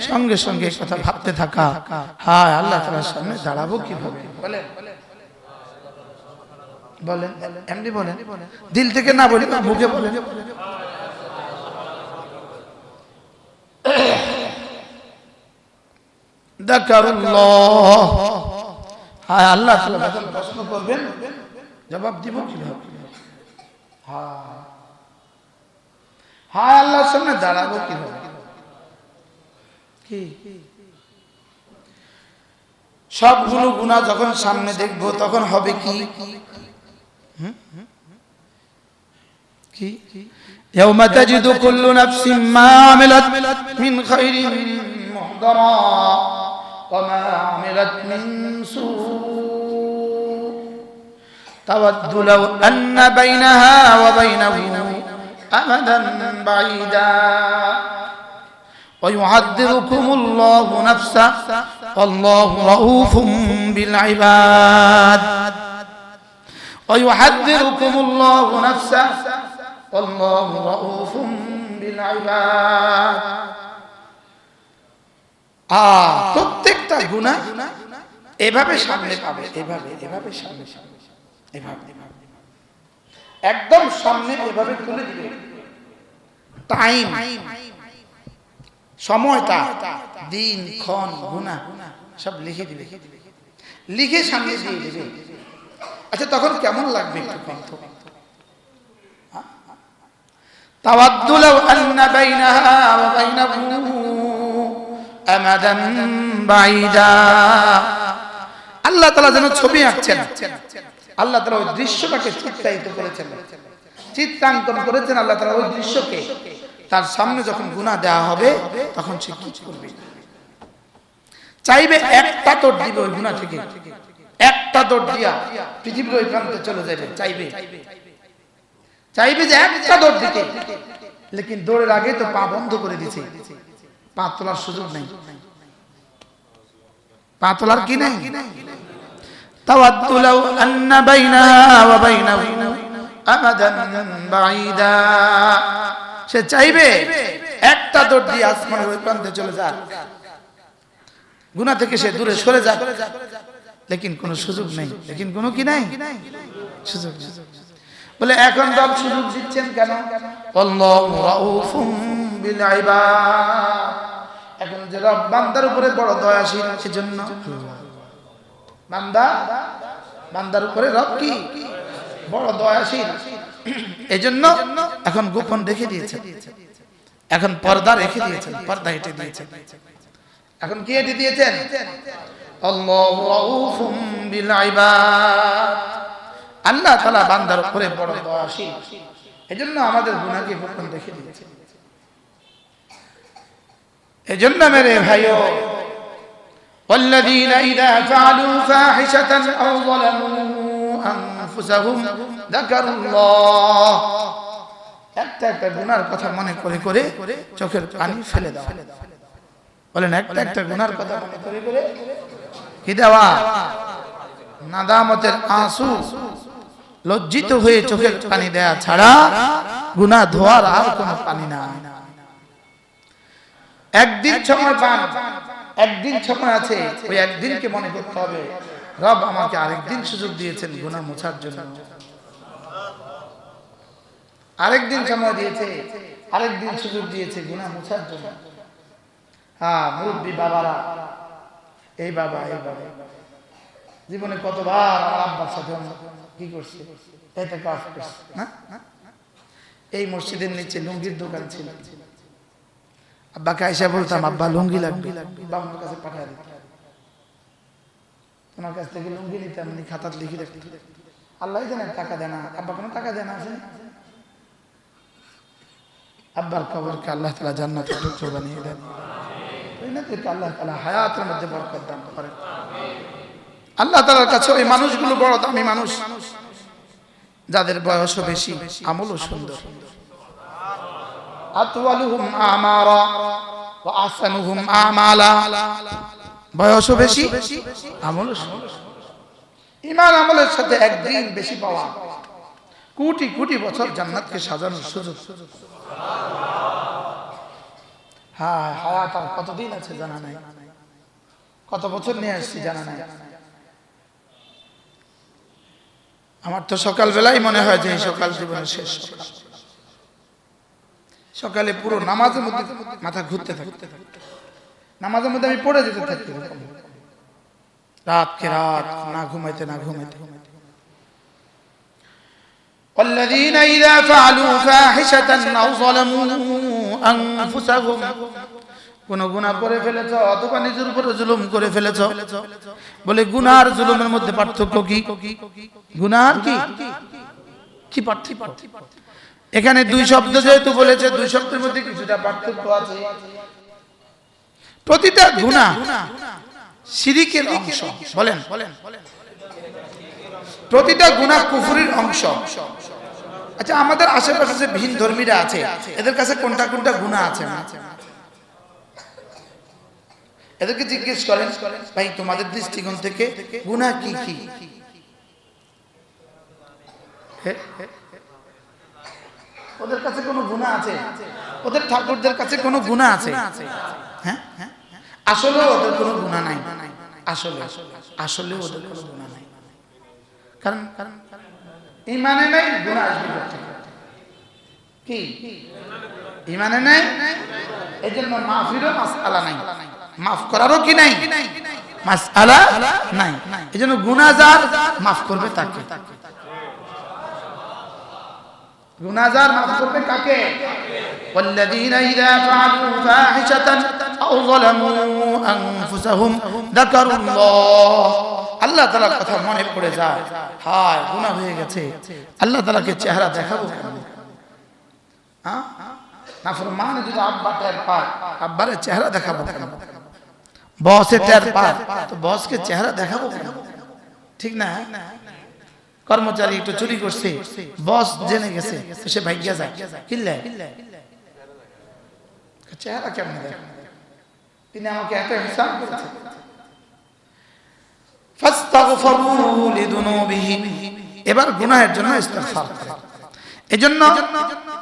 সঙ্গে সঙ্গে কথা ভাবতে থাকা, হায় আল্লাহ তাআলার সামনে দাঁড়াবো কিভাবে। বলেন বলেন এমনি বলেন, দিল থেকে না বলি মুখে বলেন। যাকারুল্লাহ, হায় আল্লাহ তাআলা যখন প্রশ্ন করবেন জবাব দিব কিভাবে। হায় আল্লাহর সামনে দাঁড়াবো কিভাবে। কি সবগুলো গুনাহ যখন সামনে দেখব তখন হবে কি? কি يوم تجد كل نفس ما عملت من خير محضرا وما عملت من سوء تود لو أن بينها وبينه أمدا بعيدا ويعذركم الله نفسه والله رؤوف بالعباد ويحذركم الله نفسه والله رؤوف بالعباد। প্রত্যেকটা গুনাহ এভাবে সামনে পাবে, এভাবে এভাবে সামনে এভাবে একদম সামনে এভাবে তুলে দিবে। টাইম, সময়টা, দিন ক্ষণ গুনাহ সব লিখে দিবে, লিখে সামনে দিয়ে দিবে। আচ্ছা তখন কেমন লাগবে একটু কণ্ঠ? তাওয়াদ্দু লাউ আন্না বাইনাহা ওয়া বাইনাহু আমাদান বাঈদা। আল্লাহ তাআলা যেন ছবি আঁকছেন, আল্লাহ তাআলা ওই দৃশ্যটাকে চিত্রায়িত করেছেন, চিত্রাঙ্কন করেছেন। আল্লাহ তাআলা ওই দৃশ্যকে তার সামনে যখন গুনাহ দেওয়া হবে তখন সে কি করবে? চাইবে একটা দৌড় দিবে ওই গুনাহ থেকে, একটা দৌড় দিয়া পৃথিবীর ওই প্রান্তে চলে যাবে। চাইবে যে একটা দৌড় দিতে, লেকিন দৌড়ের আগে তো পা বন্ধ করে দিছে, পা তোলার সুযোগ নেই। পা তোলার কি নেই? তাওয়াদ্দু লাউ আন্না বাইনাহা ওয়া বাইনাহু আমাদান বাঈদা। সে চাইবে একটা দৌড় দিয়ে আসমানের ওই প্রান্তে চলে যাক, গুনাহ থেকে সে দূরে সরে যাক, লেকিন কোনো সুযোগ নেই। লেকিন কোনো কি নাই? সুযোগ নেই। বলে এখন রব সুযোগ দিচ্ছেন কেন? আল্লাহু রাউফুম বিল ইবাদ। এখন যে রব বান্দার উপরে বড় দয়াশীল, সেজন্য বান্দার উপরে রব কি বড় দয়াশীল, এজন্য এখন গোপন রেখে দিয়েছেন, এখন পর্দা রেখে দিয়েছেন, পর্দা হেঁটে দিয়েছেন। এখন কি হেঁটে দিয়েছেন? আল্লাহু রাউফুম বিল ইবাদ। আল্লাহ তাআলা বান্দার উপরে বড় দয়াশীল, এজন্য আমাদের গুনাহকে গোপন রেখে দিয়েছেন। এজন্য মেরে ভাইও, والذين إذا فعلوا فاحشة أو ظلموا أنفسهم ذكروا الله। একটা একটা গুনার কথা মনে করে করে চোখের পানি ফেলে দাও। বলেন একটা একটা গুনার কথা মনে করে করে কি দেওয়া? নাদামতের আঁসু, লজ্জিত হয়ে চোখের পানি দেয়া ছাড়া গুনাহ ধোয়ার আর কোনো পানি না। একদিন সময় পান, একদিন সময় আছে, ওই একদিনকে মনে করতে হবে রব আমাকে আরেকদিন সুযোগ দিয়েছেন গুনাহ মোছার জন্য। আরেকদিন সময় দিয়েছে, আরেকদিন সুযোগ দিয়েছে গুনাহ মোছার জন্য। হ্যাঁ, মুরব্বী বাবারা, এই বাবা জীবনে কতবার আমার আব্বার সাথে কি করছে, এতে কাজ করছে না। এই মসজিদের নিচে লুঙ্গির দোকান ছিল, আব্বাকে আইসা বলতাম আব্বা লুঙ্গি লাগবে, বাবার কাছে পাঠায় দিত, তোমার কাছ থেকে লুঙ্গি নিতাম, উনি খাতাত লিখে রাখত। আল্লাহ জানেন টাকা দেয় না, আব্বা কোনো টাকা দেয় না। আছে আব্বার কবরকে আল্লাহ তাআলা জান্নাতের টুকরো বানিয়ে দেন, আল্লাহ তাআলা হায়াতের মধ্যে বরকত দান করেন। আল্লাহ তাআলার কাছে ওই মানুষগুলো বড় দামি মানুষ, যাদের বয়সও বেশি, আমলও সুন্দর। আতওয়ালুহুম আমারা ওয়া আহসানুহুম আমালা, বয়সও বেশি, আমলও সুন্দর। ঈমান আমলের সাথে একদিন বেশি পাওয়া, কোটি কোটি বছর জান্নাতকে সাজানোর সুযোগ। হ্যাঁ, হায়াত আর কতদিন আছে জানা নাই, কত বছর নিয়ে আসছি জানা নাই। আমার তো সকালবেলাই মনে হয় যে সকাল জীবনের শেষ সকাল। সকালে পুরো নামাজের মধ্যে মাথা ঘুরতে থাকতে, নামাজের মধ্যে আমি পড়ে যেতে থাকি, রাতকে রাত না ঘুমাইতে না ঘুমাইতে। والذين إذا فعلوا فاحشة أو ظلموا أنفسهم, কোন গুনাহ করে ফেলেছ অথবা নিজের উপরে জুলুম করে ফেলেছ। বলে গুনাহ আর জুলুমের মধ্যে পার্থক্য কি? গুনাহ আর কি পার্থক্য? এখানে দুই শব্দ যেহেতু বলেছে, দুই শব্দের মধ্যে কিছুটা পার্থক্য আছে। প্রতিটা গুনাহ শিরকের অংশ। বলেন, প্রতিটা গুনাহ কুফরির অংশ। আচ্ছা, আমাদের আশেপাশে যে ভিন ধর্মীরা আছে, এদের কাছে কোনটা কোনটা গুনাহ আছে না? এদেরকে জিজ্ঞেস করেন, ভাই তোমাদের দৃষ্টিকোণ থেকে গুনাহ কি কি? ওদের কাছে কোনো গুনাহ আছে? ওদের ঠাকুরদের কাছে কোনো গুনাহ আছে? হ্যাঁ, আসলে ওদের কোনো গুনাহ নাই। আসলে ওদের কোনো গুনাহ নাই। কারণ ঈমানে নাই, গুনাহ আসবে কোথা থেকে? কি ঈমানে নাই, এজন্য মাফিরও মাসআলা নাই, মাফ করারও কি নাই, মাসআলা নাই। এজন্য গুনাহগার মাফ করবে তাকে, গুনাহগার মাফ করবে কাকে? والذين إذا فعلوا فاحشة أو ظلموا أنفسهم ذكروا الله, আল্লাহ তাআলার কথা মনে পড়ে যায়, হায় গুনাহ হয়ে গেছে, আল্লাহ তাআলাকে চেহারা দেখাবো কেন? হ্যাঁ, নাফরমান যদি আব্বা টের পায়, আব্বারে চেহারা দেখাবো কেন? বসে টের পায়, তো বসকে চেহারা দেখাবো কেন? ঠিক না? কর্মচারী একটু চুরি করছে, বস জেনে গেছে, সে ভাগ্যা যায়, কিল্লে চেহারা কেমন দেখ? তিনি আমাকে এত হিসাব করেছেন। ফাস্তাগফিরু লিযুনুবিহিম, এবার গুনাহের জন্য ইস্তিগফার করে। এজন্য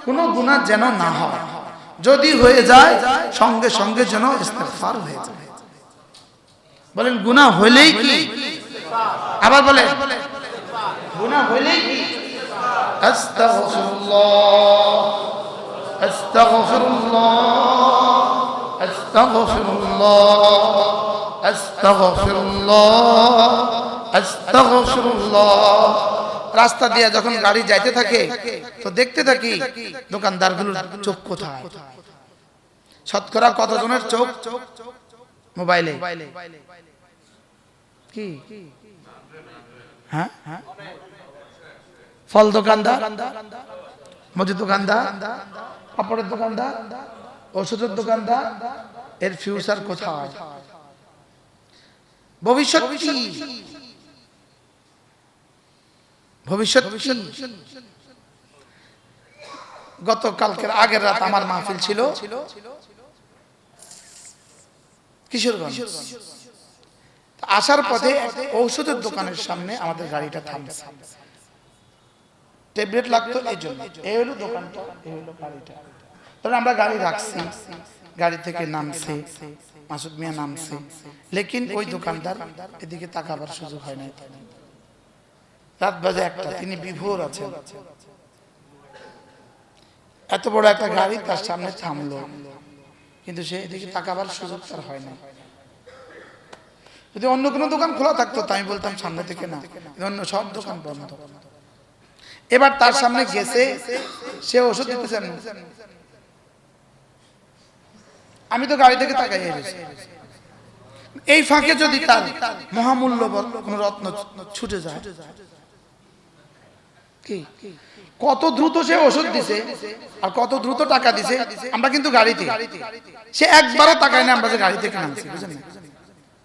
কোনো গুনাহ যেন না হয়, যদি হয়ে যায় সঙ্গে সঙ্গে যেন ইস্তিগফার হয়ে যায়। বলেন গুনাহ হইলেই কি? আবার বলেন গুনাহ হইলেই কি? আস্তাগফিরুল্লাহ, আস্তাগফিরুল্লাহ, আস্তাগফিরুল্লাহ, আস্তাগফিরুল্লাহ, আস্তাগফিরুল্লাহ। রাস্তা দিয়ে যখন গাড়ি যাইতে থাকে তো দেখতে থাকি দোকানদারগুলোর চোখ কোথায়। শতকরা কতজনের চোখ মোবাইলে? কি হ্যাঁ, ফল দোকানদার, মুদি দোকানদার, কাপড়ের দোকানদার, ওষুধের দোকানদার, এর ফিউচার কোথায়? ভবিষ্যৎ কি? ভবিষ্যৎ কি? গতকালকের আগের রাত আমার মাহফিল ছিল কিশোরগঞ্জ। আসার পথে ঔষধের দোকানের সামনে আমাদের গাড়িটা থামছে, ট্যাবলেট লাগতো এই জন্য। এই হলো দোকানটা, এই হলো গাড়িটা। তখন আমরা গাড়ি রাখছি, গাড়ি থেকে নামছে মাসুদ মিয়া, নামছে, লেকিন ওই দোকানদার এদিকে তাকাবার সুযোগ হয় নাই। রাত বাজে 1টা, তিনি বিভোর আছেন। এত বড় একটা গাড়ি তার সামনে থামলো, কিন্তু সে এদিকে তাকাবার সুযোগ তার হয় না। যদি অন্য কোনো দোকান খোলা থাকতো তাই আমি বলতাম সামনে থেকে না, অন্য সব দোকান বন্ধ। এবার তার সামনে গেছে, সে ওষুধ দিতেছে, আমি তো গাড়ি থেকে তাকাই গেছি। এই ফাঁকে যদি তার মহামূল্যবান কোন রত্ন ছুটে যায়, কি কত দ্রুত সে ওষুধ দিছে আর কত দ্রুত টাকা দিছে। আমরা কিন্তু গাড়িতে, সে একবারও তাকায় না আমরা যে গাড়ি থেকে নামছি, বুঝেন না?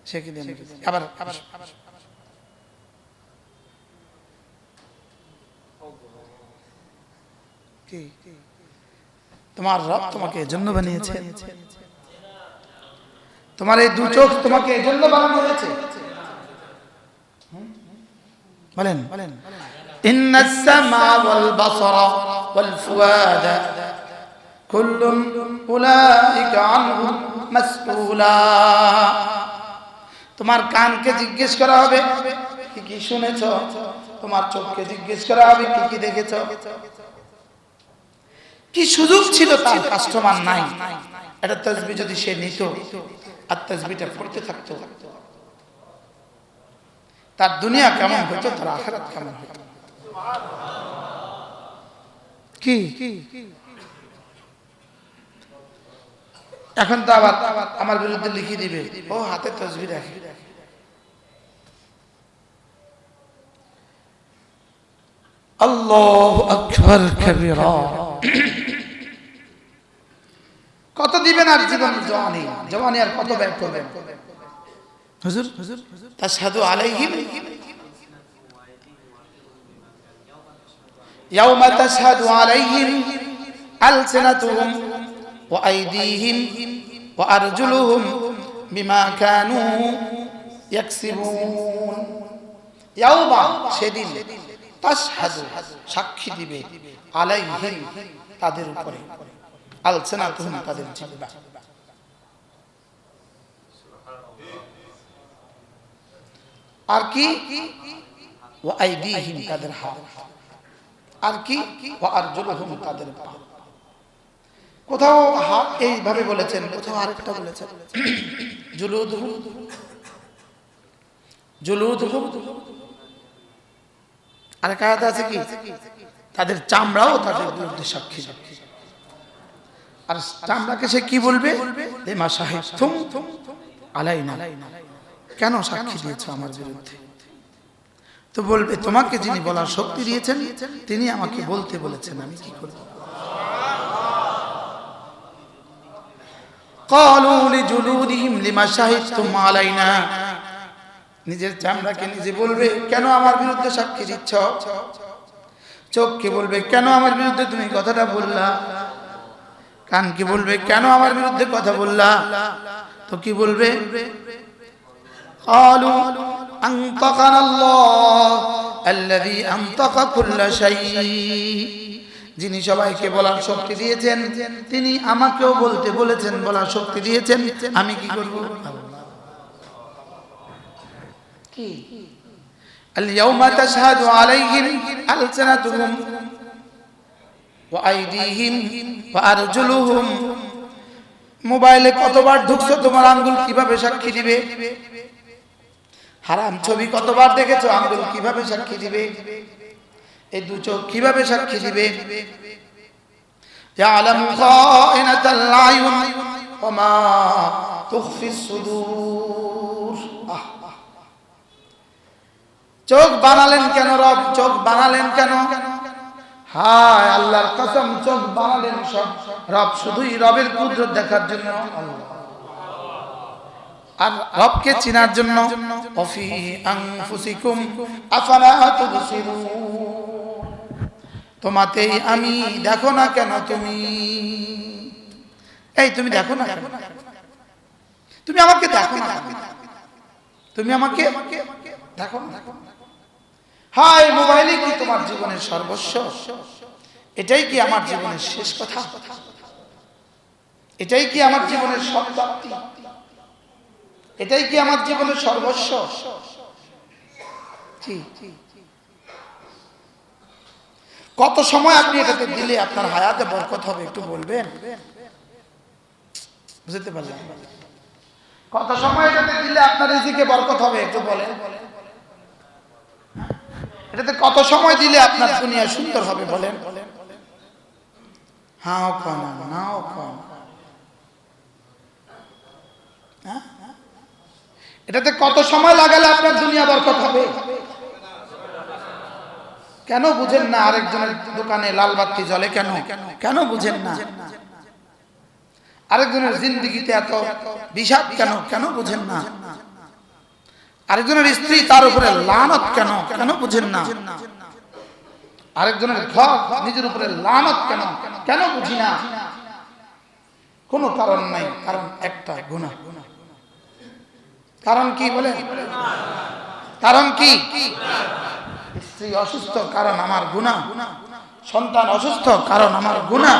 সে কি আবার কি তোমার রব তোমাকে এজন্য বানিয়েছে, তোমার এই দু চোখ তোমাকে এজন্য বানানো হয়েছে। বলেন বলেন ইন্নাস সামা ওয়াল বাসারা ওয়াল ফুয়াদা কুল্লুন উলাইকা আনহু মাসউলা। তোমার কানকে জিজ্ঞেস করা হবে কি কি শুনেছো, তোমার চোখকে জিজ্ঞেস করা হবে কি কি দেখেছো। কি সুযোগ ছিল তার কাস্টমার নাই, এটা তাসবিহ যদি সে নিত আর তাসবিহটা পড়তে থাকতো, তার দুনিয়া কেমন হতো, তার আখিরাত কেমন হতো। কি এখন তো আবার আমার বিরুদ্ধে লিখে দিবে, ও হাতে তাসবিহ রাখে। আল্লাহু আকবার কবীরা। কত দিবেন আর জীবন জওয়ানি, জওয়ানি আর কত ব্যয় করবেন? হুজুর তাশহাদু আলাইহিম ইয়াওমা তাশহাদু আলাইহিম আলসিনাতুহুম ওয়া আইদিহিম ওয়া আরজুলুহুম বিমা কানু ইয়াকসিবুন। ইয়াওমা সেদিন, তাশহাদু সাক্ষী দিবে, আলাইহিম তাদের উপরে, আলসিনাতুহুম তাদের জিহ্বা, আর কি ওয়া আইদিহিম তাদের হাত, আর কি ওয়া আরজুলুহুম তাদের পা। কোথাও হাত এইভাবে বলেছেন, কোথাও আরেকটা বলেছেন জুলুদুহুম, জুলুদুহুম। আর কায়াতে আছে কি তাদের চামড়াও তাদের বিরুদ্ধে সাক্ষী দেবে। আর চামড়াকে সে কি বলবে, লিমা শাহিদতুম আলাইনা, কেন সাক্ষী দিয়েছো আমার বিরুদ্ধে? তো বলবে তোমাকে যিনি বলার শক্তি দিয়েছেন তিনি আমাকে বলতে বলেছেন, আমি কি করব? ক্বালু লিজুলুদিহিম লিমা শাহিদতুম আলাইনা, নিজের চামড়াকে নিজে বলবে কেন আমার বিরুদ্ধে সাক্ষী দিচ্ছ। চোখকে বলবে কেন আমার বিরুদ্ধে তুমি কথাটা বললা। কানকে বলবে কেন আমার বিরুদ্ধে কথা বললা। তো কি বলবে, ক্বালু আনতাকানা আল্লাহ আল্লাযী আনতাকা কুল্লা শাই, যিনি সবাইকে বলার শক্তি দিয়েছেন তিনি আমাকেও বলতে বলেছেন, বলার শক্তি দিয়েছেন, আমি কি করব? কি আল ইয়াউমা তাশহাদু আলাইহিম আলসানাতুহুম ওয়া আইদিহিম ওয়া আরজুলুহুম। মোবাইলে কতবার ঢুকছো, তোমার আঙ্গুল কিভাবে সাক্ষী দিবে? হারাম ছবি কতবার দেখেছো, আঙ্গুল কিভাবে সাক্ষী দিবে? এই দু চোখ কিভাবে সাক্ষী দিবে? ইয়ালামু খাইনাতাল আয়ুন ওয়া মা তুখফিস সুদূর। চোখ বানালেন কেন রব, চোখ বানালেন কেন? হায় আল্লাহর কসম, চোখ বানালেন সব রব শুধুই রবের কুদরত দেখার জন্য আর রবকে চিনার জন্য। অফি আনফুসিকুম আফালা তুবসিরুন, তোমাতেই আমি, দেখো না কেন তুমি? এই তুমি দেখো না কেন? তুমি আমাকে দেখো না, তুমি আমাকে দেখো না। হায় মোবাইলে কি তোমার জীবনের সর্বস্ব? এটাই কি আমার জীবনের শেষ কথা? এটাই কি আমার জীবনের সমাপ্তি? এটাই কি আমার জীবনের সর্বস্ব? কত সময় আপনি এটাতে দিলে আপনার হায়াতে বরকত হবে একটু বলবেন? বুঝতে পারলাম। কত সময় এটাতে দিলে আপনার রিজিকে বরকত হবে একটু বলেন? এটাতে কত সময় দিলে আপনার দুনিয়া সুন্দর হবে বলেন? হ্যাঁ কোন না কোন, এটাতে কত সময় লাগালে আপনার দুনিয়া বরকত হবে? কেন বুঝেন না? আরেকজনের দোকানে লাল বাতি জ্বলে কেন? কেন বুঝেন না? আরেকজনের জিন্দেগিতে এত বিষাদ কেন? কেন বুঝেন না? আরেকজনের স্ত্রী তার উপরে লানত কেন? কেন বুঝেন না? আরেকজনের ঘর নিজের উপরে লানত কেন? কেন বুঝি না? কোনো কারণ নাই, কারণ একটা, গুনাহ। কারণ কি বলে? কারণ কি? স্ত্রী অসুস্থ, কারণ আমার গুনাহ। সন্তান অসুস্থ, কারণ আমার গুনাহ।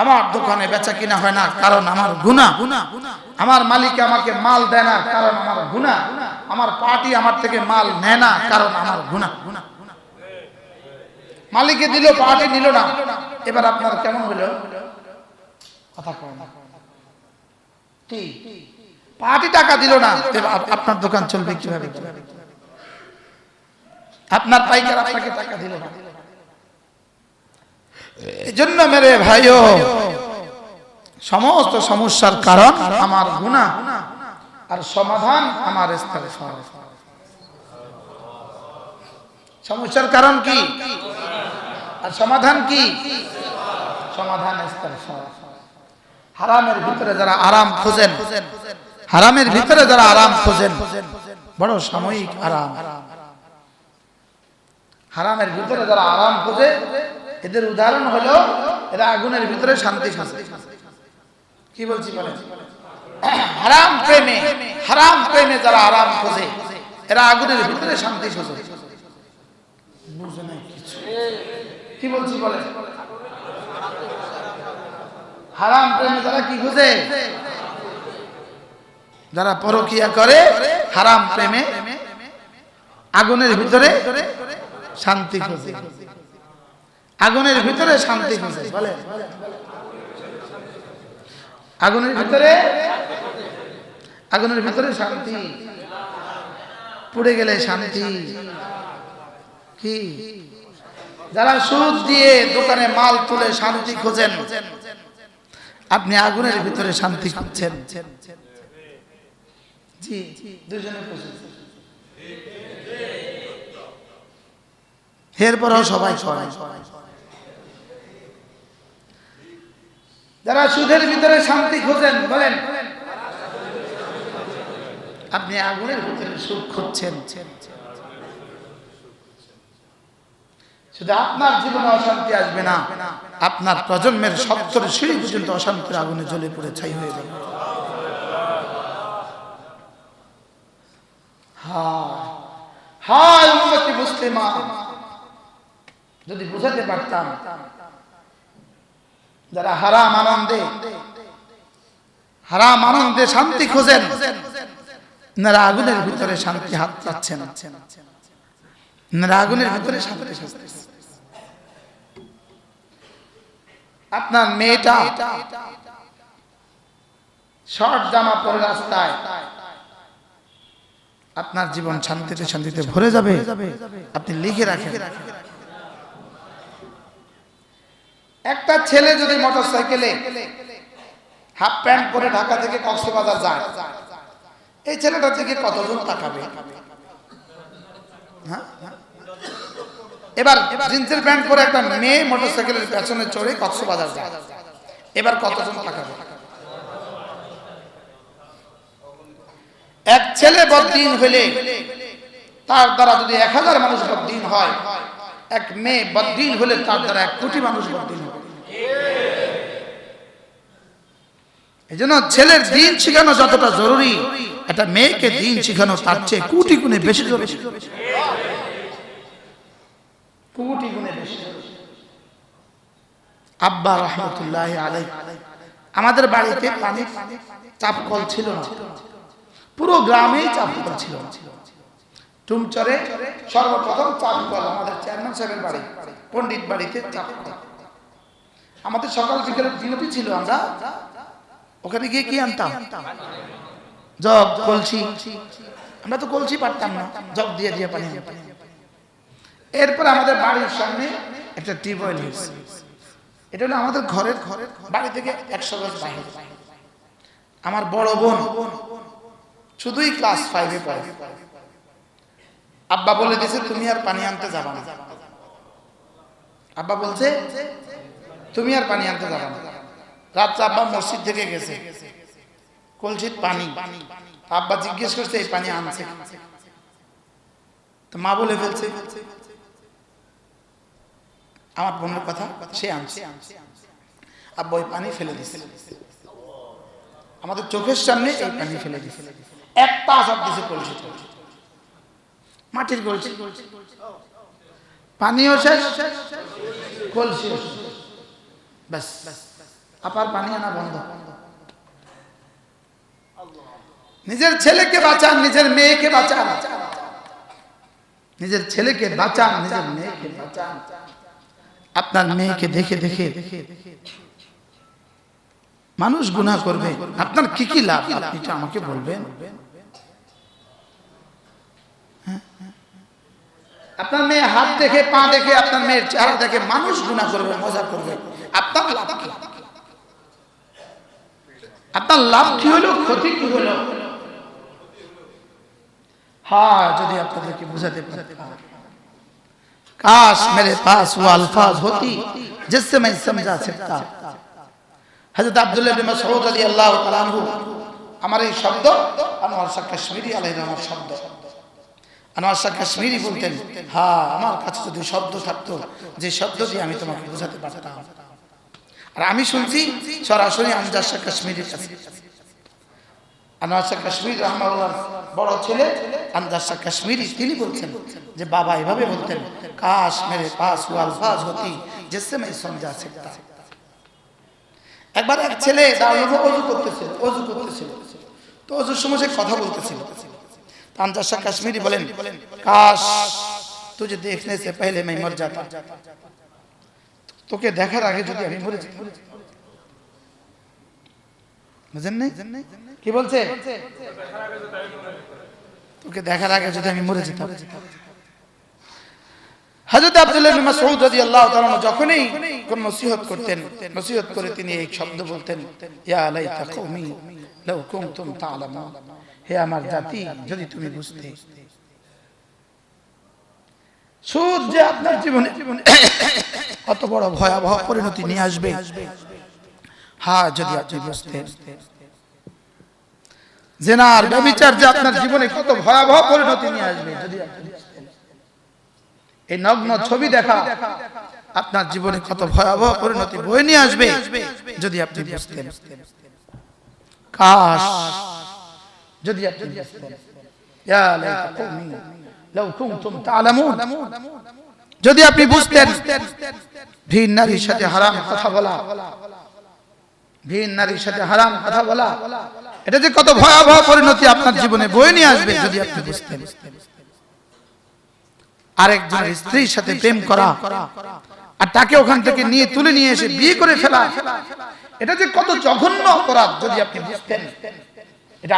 আমার দোকানে বেচা কিনা হয় না, কারণ আমার গুনাহ। আমার মালিক আমাকে মাল দেয় না, কারণ আমার গুনাহ। আমার পার্টি আমার থেকে মাল নেয় না, কারণ আমার গুনাহ। মালিকে দিল, পার্টি নিল না, এবার আপনার কেমন হলো? কথা কয় না। ঠিক, পার্টি টাকা দিল না, আপনার দোকান চলবে কিভাবে? আপনার পাইকার আপনাকে টাকা দিল না। এজন্য মেরে ভাইও, সমস্ত সমস্যার কারণ আমার গুনাহ, আর সমাধান আমার ইস্তেগফার। সমস্যার কারণ কি আর সমাধান কি? সমাধান ইস্তেগফার। হারামের ভিতরে যারা আরাম খোঁজেন, হারামের ভিতরে যারা আরাম খোঁজেন, বড় সাময়িক আরাম। হারামের ভিতরে যারা আরাম খোঁজে, এদের উদাহরণ হলো এরা আগুনের ভিতরে শান্তি খোঁজে। কি বলছি বলেন? হারাম প্রেমে, হারাম প্রেমে যারা আরাম খোঁজে, এরা আগুনের ভিতরে শান্তি খোঁজে। বুঝে নাই কিছু। কি বলছি বলেন? হারাম প্রেমে যারা কি খোঁজে? যারা পরকিয়া করে, হারাম প্রেমে আগুনের ভিতরে শান্তি খোঁজে। আগুনের ভিতরে শান্তি খোঁজে বলে, আগুনের ভিতরে, আগুনের ভিতরে শান্তি। পুড়ে গেলে শান্তি কি? যারা সুদ দিয়ে দোকানে মাল তুলে শান্তি খোঁজেন, আপনি আগুনের ভিতরে শান্তি খুঁজছেন। জি, দুজনে খুঁজছেন। এরপরও সবাই করে। যারা সুদের ভিতরে শান্তি খোঁজেন, বলেন আপনি আগুনের ভিতরে সুখ খুঁজছেন। শুধু আপনার জীবনে অশান্তি আসবে না, আপনার প্রজন্মের 70 সিঁড়ি পর্যন্ত অশান্তির আগুনে জ্বলে পড়ে ছাই হয়ে যাবে। হায় উম্মতি মুসলিমা, যদি বুঝাতে পারতাম যারা হারাম আনন্দে, হারাম আনন্দে শান্তি খোঁজেন, যারা আগুনের ভিতরে শান্তি হাত পাচ্ছেন, যারা আগুনের ভিতরে শান্তি খুঁজছেন। আপনার মেয়েটা শর্ট জামা পরে রাস্তায়, আপনার জীবন শান্তিতে শান্তিতে ভরে যাবে। আপনি লিখে রাখেন, একটা ছেলে যদি মোটরসাইকেলে হাফ প্যান্ট পরে ঢাকা থেকে কক্সবাজার যায়, এই ছেলেটার দিকে কতজন তাকাবে? হ্যাঁ, এবার জিন্সের প্যান্ট পরে একটা মেয়ে মোটরসাইকেলের পেছনে চড়ে কক্সবাজার যায়, এবার কতজন তাকাবে? এক ছেলে বদ্দিন হইলে তার দ্বারা যদি 1000 মানুষ বদ্দিন হয়, এক মেয়ে বদ্দিন হলে তার দ্বারা 1 কোটি মানুষ বদ্দিন হবে। এজন্য ছেলের দিন শেখানো যতটা জরুরি, একটা মেয়েকে দিন শেখানো তার চেয়ে কোটি গুণে বেশি জরুরি। কোটি গুণে বেশি। আব্বা রহমতুল্লাহ আলাইহি, আমাদের বাড়িতে পানি চাপ কল ছিল না, পুরো গ্রামেই চাপ কল ছিল। টুমচরে সর্বপ্রথম চাপ কল আমাদের চেয়ারম্যান সাহেবের বাড়ি। পণ্ডিত বাড়িতে চাপ খাওয়া। আমাদের সকাল বিকেলের ডিউটি ছিল, আমরা ওখানে গিয়ে কি আনতাম? জগ, কলসি। আমরা তো কলসি পারতাম না, জগ দিয়ে দিয়ে পানি আনতাম। এরপর আমাদের বাড়ির সামনে একটা টিউবওয়েল হয়েছে। এটা হলো আমাদের ঘরের বাড়ি থেকে 100 গজ বাইরে। আমার বড় বোন শুধুই ক্লাস 5 এ পড়ে। আব্বা বলে দিয়েছে তুমি আর পানি আনতে যাবা না। আব্বা বলছে তুমি আর পানি আনতে যাবা না। রাত্রে আব্বা মসজিদ থেকে গেছে, কলসির পানি। আব্বা জিজ্ঞেস করছে এই পানি আনছে? তো মা বলে ফেলছে আমার বোনের কথা, সে আনছে। আব্বা ওই পানি ফেলে দিছে, আমাদের চোখের সামনে এই পানি ফেলে দিছে। একটা আসাদ দিছে কলসি, মাটির কলসি। পানিও শেষ, কলসিও শেষ। ব্যাস, আপার পানি আনা বন্ধ। নিজের ছেলেকে বাঁচান, নিজের মেয়েকে বাঁচান। নিজের ছেলেকে বাঁচান, নিজের মেয়েকে বাঁচান। আপনার মেয়েকে দেখে দেখে মানুষ গুনাহ করবে, আপনার কি কি লাভ আপনি তো আমাকে বলবেন। আপনার মেয়ে হাত দেখে, পা দেখে, আপনার মেয়ের চেহারা দেখে মানুষ গুনাহ করবে, মজা করবে, আপনার লাভ কি? আপনার লাভ কি হলো, ক্ষতি কি হলো? हाँ यदि আপনাদেরকে বুঝাতে পারতাম, काश मेरे पास वो अल्फाज होती जिससे मैं समझा सकता। हजरत अब्दुल्लाह बिन मसऊद রাদিয়াল্লাহু তাআলা আনহু, আমার এই শব্দ আনোয়ার শাহ কাশ্মীরি আলাইহির রহমার শব্দ। আনোয়ার শাহ কাশ্মীরি বলতেন, হ্যাঁ আমার কাছে যদি শব্দ থাকতো যে শব্দ দিয়ে আমি তোমাকে বুঝাতে পারতাম। আর আমি শুনছি সরাসরি আমজাদ শাহ কাশ্মীরির কাছে। আনোয়ার শাহ কাশ্মীরি রাহমাহুল্লাহ বড় ছেলে আমজাদ শাহ কাশ্মীরি, তিনি বলছেন যে বাবা এভাবে বলতেন, কাশ মেরে পাস वो अल्फाज होती जिससे मैं समझा सकता। একবার এক ছেলে দাঁড়িয়ে ওযু করতেছিল, তো ওযুর সময় সে কথা বলতেছিল। আমজাদ শাহ কাশ্মীরি বলেন, কাশ तुझे देखने से पहले मैं मर जाता, তোকে দেখার আগে যদি আমি মরে যেতাম। বুঝেন নাই কি বলছে? তোকে দেখার আগে যদি আমি মরে যেতাম। হযরত আব্দুল্লাহ ইবনে মাসউদ রাদিয়াল্লাহু তাআলা যখনই কোন নসিহত করতেন, নসিহত করে তিনি এই শব্দ বলতেন, ইয়া লাইতা কওমি লাউ কুনতুম তা'লামুন, হে আমার জাতি যদি তুমি বুঝতে। সুদ যে আপনার জীবনে কত বড় ভয়াবহ পরিণতি নিয়ে আসবে, হ্যাঁ যদি আপনি বুঝতেন। জিনার ব্যভিচার যে আপনার জীবনে কত ভয়াবহ পরিণতি নিয়ে আসবে যদি আপনি বুঝতেন। এই নগ্ন ছবি দেখা আপনার জীবনে কত ভয়াবহ পরিণতি বয়ে নিয়ে আসবে যদি আপনি বুঝতেন। কাশ যদি আপনি বুঝতেন। ইয়া লাইতা কওমি লাউ কুনতুম তা'লামুন, যদি আপনি বুঝতেন ভিন নারীর সাথে হারাম কথা বলা, ভিন নারীর সাথে হারাম কথা বলা, এটা যে কত ভয়াবহ পরিণতি আপনার জীবনে বয়ে নিয়ে আসবে যদি আপনি বুঝতেন। আরেকজনের স্ত্রীর সাথে প্রেম করা আর তাকে ওখান থেকে নিয়ে তুলে নিয়ে এসে বিয়ে করে ফেলা, এটা যে কত জঘন্য অপরাধ যদি আপনি বুঝতেন। এটা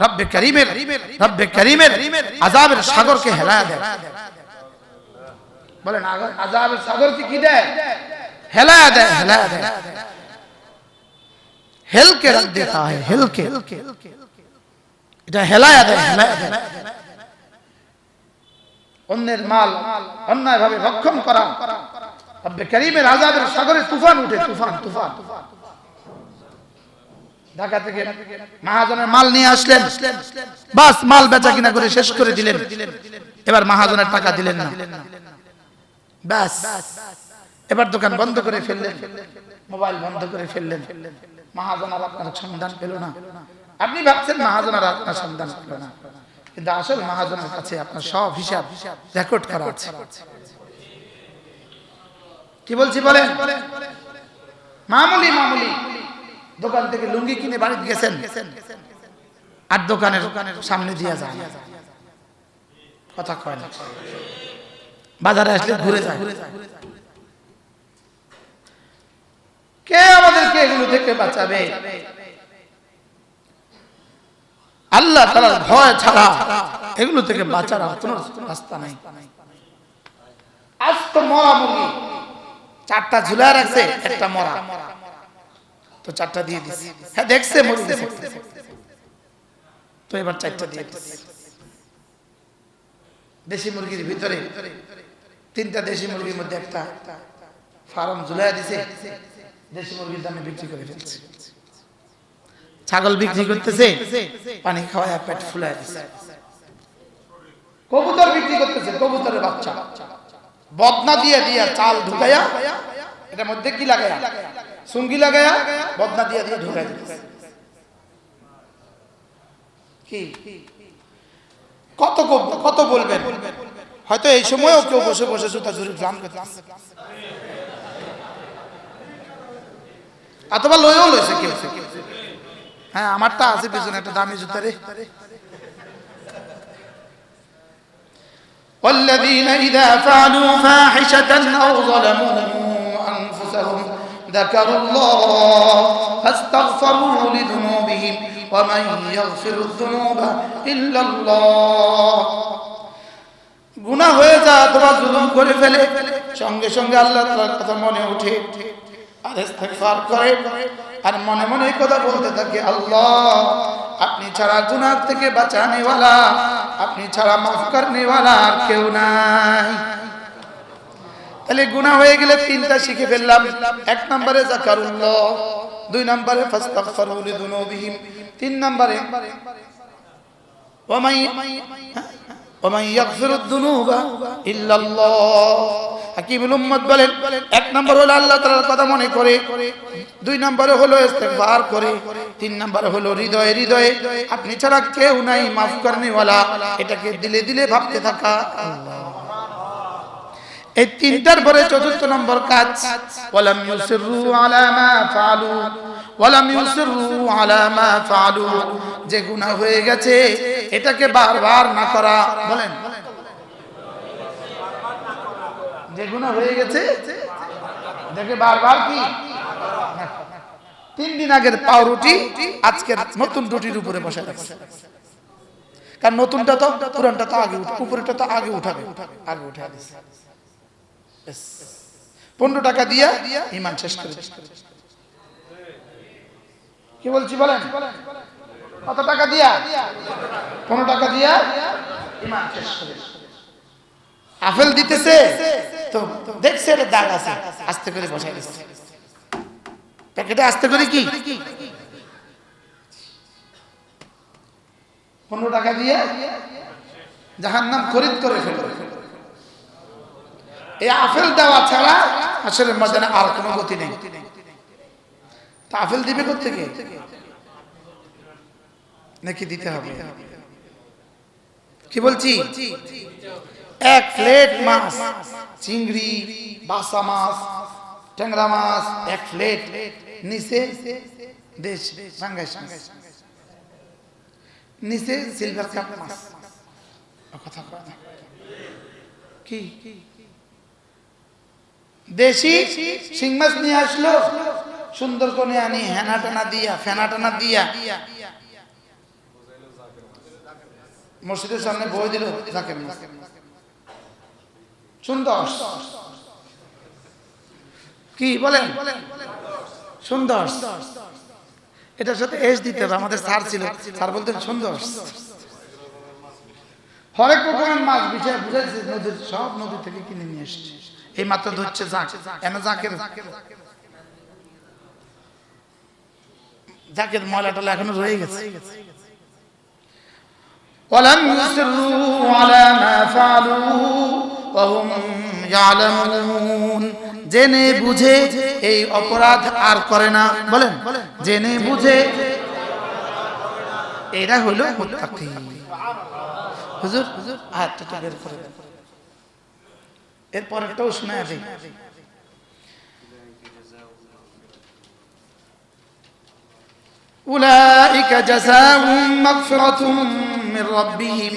রব্বে কারীমের আযাবের সাগরকে হেলায়া দেয়। বলেন আযাবের সাগরকে কি দেয়? হেলায়া দেয়, হেলায়া দেয়। হেলকে রখ দেতা है, হেলকে, এটা হেলায়া দেয়, হেলায়া দেয়। অন্যের মাল অন্যায়ভাবে ভক্ষণ করা, রব্বে কারীমের আযাবের সাগরে তুফান উঠে, তুফান। ঢাকা থেকে মহাজনের মাল নিয়ে আসলেন, বাস মাল বেচা কিনা করে শেষ করে দিলেন, এবার মহাজনের টাকা দিলেন না, বাস এবার দোকান বন্ধ করে ফেললেন, মোবাইল বন্ধ করে ফেললেন। মহাজন আর আপনার সন্ধান পেল না। আপনি ভাবছেন মহাজন আর আপনার সন্ধান পেল না, কিন্তু আসল মহাজনের কাছে আপনার সব হিসাব রেকর্ড করা আছে। কি বলছি বলেন? মামুলি দোকান থেকে লুঙ্গি কিনে বাড়িতে গেছেন, আর দোকানের সামনে দিয়ে যায়, কথা কয় না। বাজারে আসলে ঘুরে যায়। কে আমাদেরকে এগুলো থেকে বাঁচাবে? আল্লাহ তাআলার ভয় ছাড়া এগুলো থেকে বাঁচার আর কোনো রাস্তা নাই। আজ তো মরা মুরগি 4টা ঝুলায় রাখছে, একটা মরা, তো 4টা দিয়ে দিছে। হ্যাঁ দেখছে মুরগি, তো এবার 4টা দিয়ে দিছে। দেশি মুরগির ভিতরে 3টা দেশি মুরগির মধ্যে একটা ফার্ম ঝুলায় দিছে, দেশি মুরগির দামে বিক্রি করে ফেলছে। ছাগল বিক্রি করতেছে, পানি খাওয়ায় পেট ফুলায় দিছে। কবুতর বিক্রি করতেছে, কবুতরের বাচ্চা বদনা দিয়ে দিয়া চাল ঢুকাইয়া, এটার মধ্যে কি লাগায়া, সুঙ্গি লাগায়া বদনা দিয়ে দিয়ে ঢুকাই দিতেছে। কি কত কত বলবেন? হয়তো এই সময়ও কেউ বসে বসে জুতা জুড়ে গ্রাম করতেছে, অথবা লয়েও লইছে কেউ। হ্যাঁ আমারটা আছে পিছনে একটা দামি জুতা রে। والذين إذا فعلوا فاحشة أو ظلموا أنفسهم ذكروا الله فاستغفروا لذنوبهم ومن يغفر الذنوب إلا الله। গুনাহ হয়ে যায় অথবা জুলুম করে ফেলে, সঙ্গে সঙ্গে আল্লাহ তাআলার কথা মনে ওঠে আর ইস্তিগফার করে, আর মনে মনে এই কথা বলতে থাকে, আল্লাহ আপনি ছাড়া গুনাহ থেকে বাঁচানেওয়ালা, আপনি ছাড়া মাফ করনেওয়ালা আর কেউ নাই। তাহলে গুনাহ হয়ে গেলে 3টা শিখে ফেললাম। 1 নম্বরে যাকারুল্লাহ, 2 নম্বরে ফাস্তাগফিরু লিযুনুবিহিম, 3 নম্বরে ওয়ামান ইয়াগফিরুদ যুনুবা ইল্লাল্লাহ। হাকিমুল উম্মত বলেন 1 নম্বর হলো আল্লাহ তাআলার কথা মনে করে, 2 নম্বরে হলো ইস্তিগফার করে, 3 নম্বরে হলো হৃদয়ে হৃদয়ে আপনি ছাড়া কেউ নাই মাফ করনেওয়ালা, এটাকে দিলে দিলে ভাবতে থাকা। এই 3টার পরে 4th নম্বর কাজ, ওয়ালাম ইউসিরু আলা মা ফাআলু ওয়ালাম ইউসিরু আলা মা ফাআলু। যে গুনাহ হয়ে গেছে এটাকে বারবার না করা। বলেন, যে গুনাহ হয়ে গেছে এটাকে বারবার কি? 3 দিন আগের পাউরুটি আজকে নতুন রুটির উপরে বসে রাখছে, কারণ নতুনটা তো পুরানটা তো আগে উপরেটা তো আগে উঠাবে, আগে উঠা দিছে। 15 টাকা দিয়া ঈমান শেষ করে দিছে। কি বলছি বলেন? কত টাকা দিয়া? 15 টাকা দিয়া ঈমান শেষ করে দিছে। আপেল দিতেছে তো দেখছে এর দাগ আছে, আস্তে করে বসাই দিচ্ছে প্যাকেটে, আস্তে করে কি 15 টাকা দিয়ে জাহান্নাম খরিদ করে ফেলে। এই আপেল দেওয়া ছাড়া আসলে ময়দানে আর কোনো গতি নেই। তা আপেল দিবে কোত্থেকে? নাকি দিতে হবে? কি বলছি? 1 প্লেট মাছ, চিংড়ি, বাসা মাছ, ট্যাংরা মাছ 1 প্লেট, নিচে দেশ সাঙ্গাইশ মাছ, নিচে সিলভার কাপ মাছ। কথা কয় না কি? দেশি শিং মাছ নিয়ে আসলো, সুন্দর করে আনি হেনা টানা দিয়া, ফেনা টানা দিয়া মসজিদের সামনে বই দিল, জাকের মাছ সুন্দর। কি বলেন? সুন্দর। এটার সাথে এস দিতে হবে। আমাদের স্যার ছিল, স্যার বলতেন সুন্দর। হরেক রকমের মাছ বিছায় বুঝাইছে, নদীর সব নদী থেকে কিনে নিয়ে এসছে, এই মাত্র ধরছে জাক। জাকের জাকের ময়লা টলা এখনো রয়ে গেছে। ওয়ালাম ইউসিরু আলা মা ফাআলু ওয়া হুম ইয়ালামুন। জেনে বুঝে এই অপরাধ আর করে না। বলেন, জেনে বুঝে, এরা হলো মুত্তাকি। হুজুর হাতটা বের করে দেন, এরপরটাও শোনায় দেই। উলাইকা জাযাউহুম মাগফিরাতুম মির রাব্বিহিম।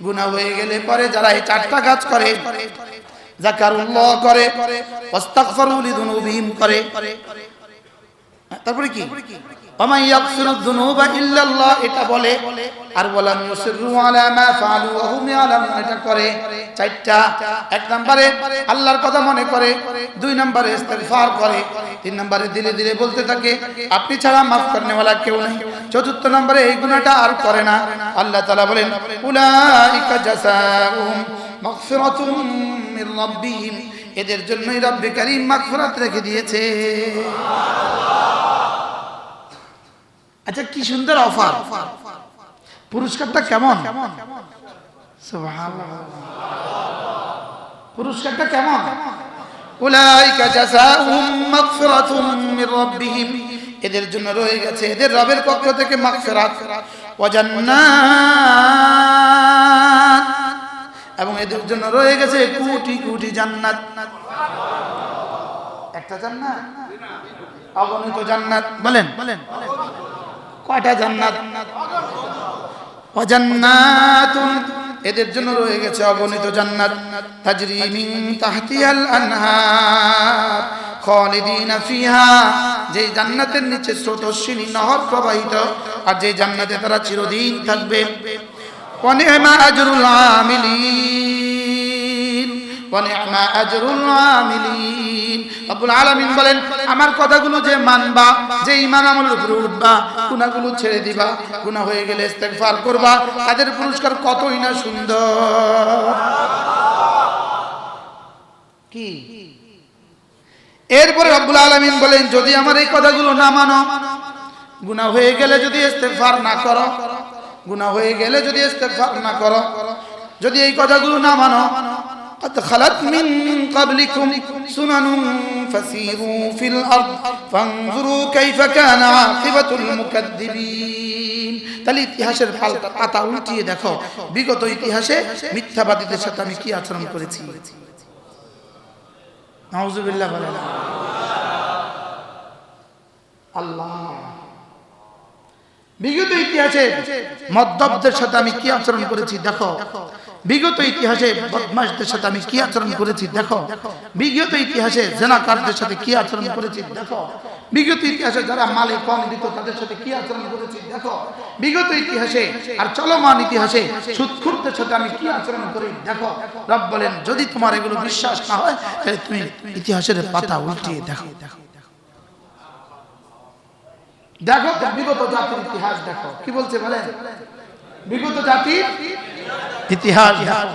গুনাহ হয়ে গেলে পরে যারা এই 4টা কাজ করে, যাকারুল্লাহ করে, ওয়াস্তাগফিরু লিযুনুবিহিম করে। তারপরে কি ওয়া ইয়াগফিরুয যুনুবা ইল্লাল্লাহ এটা বলে, আর ওয়ালাম ইউসিররু আলা মা ফাআলু ওয়া হুম ইয়ালামুন এটা করে। চারটা, এক নম্বরে আল্লাহর কথা মনে করে, দুই নম্বরে ইস্তিগফার করে, তিন নম্বরে দিলে দিলে বলতে থাকে আপনি ছাড়া মাফ করনে ওয়ালা কেউ নেই, চতুর্থ নম্বরে এই গুনাহটা আর করে না। আল্লাহ তাআলা বলেন উলাইকা জাযাউহুম মাগফিরাতুম মির রাব্বিহিম, এদের জন্যই রব্বে কারীম মাগফিরাত রেখে দিয়েছে। আচ্ছা কি সুন্দর অফার, পুরস্কারটা কেমন? সুবহানাল্লাহ, পুরস্কারটা কেমন? উলাইকা জাযাউহুম মাগফিরাতুম মির রাব্বিহিম, এদের জন্য রয়ে গেছে এদের রবের পক্ষ থেকে মাগফিরাত, ওয়া জান্নাত, এবং এদের জন্য রয়ে গেছে কোটি কোটি জান্নাত। একটা জান্নাত, অগণিত জান্নাত। বলেন কয়টা জান্নাত? ওয়া জান্নাতুন, এদের জন্য রয়ে গেছে অগণিত জান্নাত, তাজরি মিন তাহতিহাল আনহার খালিদিনা ফিহা, যে জান্নাতের নিচে স্রোতস্বিনী নহর প্রবাহিত, আর যে জান্নাতে তারা চিরদিন থাকবে। ওয়া নি'মা আজরুল আমিলিন, ওয়া নি'মা আজরুল আমিলিন। রব্বুল আলামিন বলেন আমার কথাগুলো যে মানবা, যে ঈমান আমলের উপরে উঠবা, গুনাহগুলো ছেড়ে দিবা, গুনাহ হয়ে গেলে ইস্তিগফার করবা, তাদের পুরস্কার কতই না সুন্দর। কি এরপরে রব্বুল আলামিন বলেন যদি আমার এই কথাগুলো না মানো, গুনাহ হয়ে গেলে যদি ইস্তিগফার না করো, গুনাহ হয়ে গেলে যদি ইস্তিগফার না করো, যদি এই কথাগুলো না মানো, قد خلت من قبلكم سنن فسيروا في الأرض فانظروا كيف كان عاقبة المكذبين। তাহলে ইতিহাসের পাতা উল্টিয়ে দেখো বিগত ইতিহাসে মিথ্যাবাদীদের সাথে আমি কি আচরণ করেছি। নাউযুবিল্লাহ বলেন আল্লাহ। বিগত ইতিহাসে মদ্যপদের সাথে আমি কি আচরণ করেছি দেখো, বিগত ইতিহাসে বদমাশদের সাথে আমি কি আচরণ করেছি দেখো, বিগত ইতিহাসে জেনাকারদের সাথে কি আচরণ করেছি দেখো, বিগত ইতিহাসে যারা মালে কম দিত তাদের সাথে কি আচরণ করেছি দেখো, বিগত ইতিহাসে আর চলমান ইতিহাসে সুদখোরদের সাথে আমি কি আচরণ করি দেখো। রব বলেন যদি তোমার এগুলো বিশ্বাস না হয় তাহলে তুমি ইতিহাসের পাতা উল্টিয়ে দেখো। দেখো বিগত জাতির ইতিহাস দেখো কি বলছে বলেন, বিগত জাতির ইতিহাস দেখো,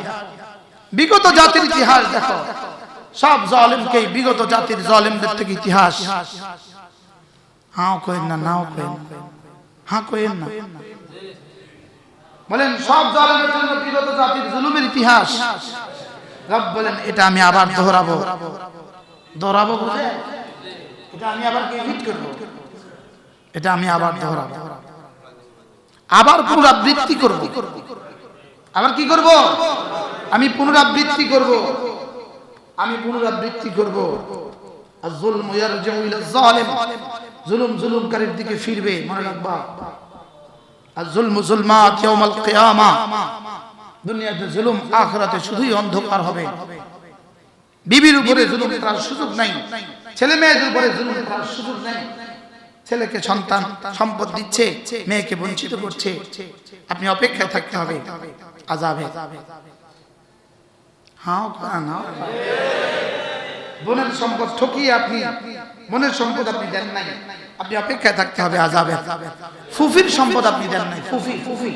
বিগত জাতির ইতিহাস দেখো, সব জালিমকে বিগত জাতির জালিমদের থেকে ইতিহাস। হ্যাঁ কইন না, নাও কইন, হ্যাঁ কইন না, বলেন সব জালিমের জন্য বিগত জাতির জুলুমের ইতিহাস। রব বলেন এটা আমি আবার দোহরাবো, দোহরাবো বুঝে, এটা আমি আবার রিপিট করব, এটা আমি আবার দোহরাবো, আবার পুনরাবৃত্তি করব। আবার কি করব? আমি পুনরাবৃত্তি করব, আমি পুনরাবৃত্তি করব। আয-যুলমু ইয়ারজিউ ইলা যালিম, জুলুম জুলুমকারীর দিকে ফিরবে, মনে রাখবা। আয-যুলমু যুলমাত ইয়াউমাল কিয়ামা, দুনিয়াতে জুলুম, আখিরাতে শুধুই অন্ধকার হবে। বিবির উপরে জুলুম করার সুযোগ নাই, ছেলে মেয়েদের উপরে জুলুম করার সুযোগ নাই। ছেলেকে সন্তান সম্পদ দিচ্ছে, মেয়েকে বঞ্চিত করছে, আপনি অপেক্ষায় থাকতে হবে আযাবে। হ্যাঁ না, বোনের সম্পদ ঠকিয়ে আপনি বোনের সম্পদ আপনি দেন নাই, আপনি অপেক্ষায় থাকতে হবে আযাবে। ফুফির সম্পদ আপনি দেন নাই, ফুফি ফুফি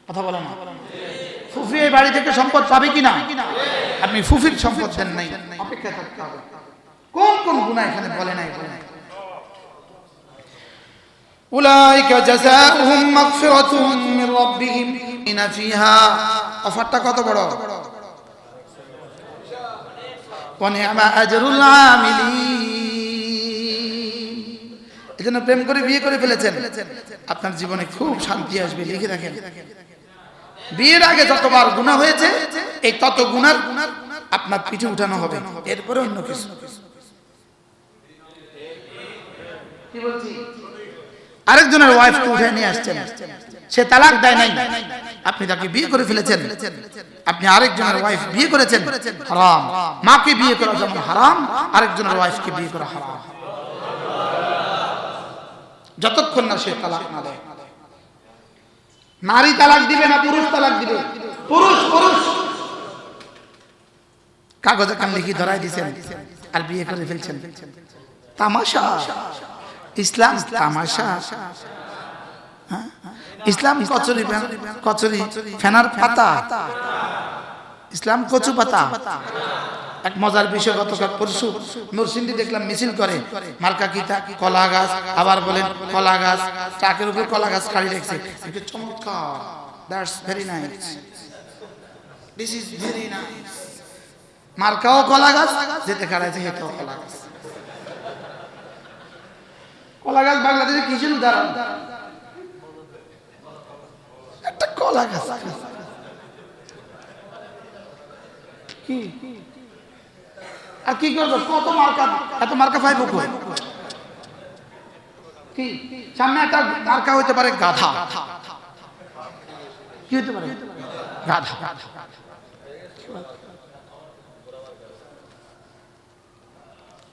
কথা বলেন না, ফুফি এই বাড়ি থেকে সম্পদ পাবে কিনা, আপনি ফুফির সম্পদ দেন নাই, অপেক্ষায় থাকতে হবে। কোন কোন গুনাহ এখানে বলে নাই? উলাইকা জাযাউহুম মাগফিরাতুম মির রাব্বিহিম ফিহা, অফারটা কত বড়, ওয়া নি'মা আজরুল আমিলিন। এজন্য প্রেম করে বিয়ে করে ফেলেছেন, আপনার জীবনে খুব শান্তি আসবে। লিখে রাখেন, বিয়ের আগে যতবার গুনাহ হয়েছে এই তত গুনার আপনার পিঠে উঠানো হবে, এরপরে অন্য কিছু। কি বলছি? আরেকজনের ওয়াইফকে উঠে নিয়ে আসছেন, সে তালাক দেয় নাই, আপনি তাকে বিয়ে করে ফেলেছেন, আপনি আরেকজনের ওয়াইফ বিয়ে করেছেন, হারাম। মাকে বিয়ে করা যেমন হারাম, আরেকজনের ওয়াইফকে বিয়ে করা হারাম, যতক্ষণ না সে তালাক না দেয়। নারী তালাক দিবে না পুরুষ তালাক দিবে? পুরুষ। কাগজে কান লিখি ধরাই দিয়েছেন আর বিয়ে করে ফেলছেন। তামাশা। ইসলাম তামাশা। ইসলাম কচুরি ফেনার পাতা, ইসলাম কচু পাতা। এক মজার বিষয়, গতকাল পরশু নরসিংদী দেখলাম মিছিল করে, মার্কা কি তা কলা গাছ, আবার বলেন কলা গাছ, ট্রাকের উপর কলা গাছ খাড়ি রেখেছে। চমৎকার, that's very nice, this is very nice. মার্কাও কলা গাছ, যেতে খাড়াইছে হেঁটেও কলা গাছ। কলা গাছ বাংলাদেশে কিসের উদাহরণ? একটা কলা গাছ। কি আর কি করবো? কত মার্কা, এত মার্কা পাইব কই? কি সামনে একটা মার্কা হইতে পারে গাধা। কি হইতে পারে? গাধা।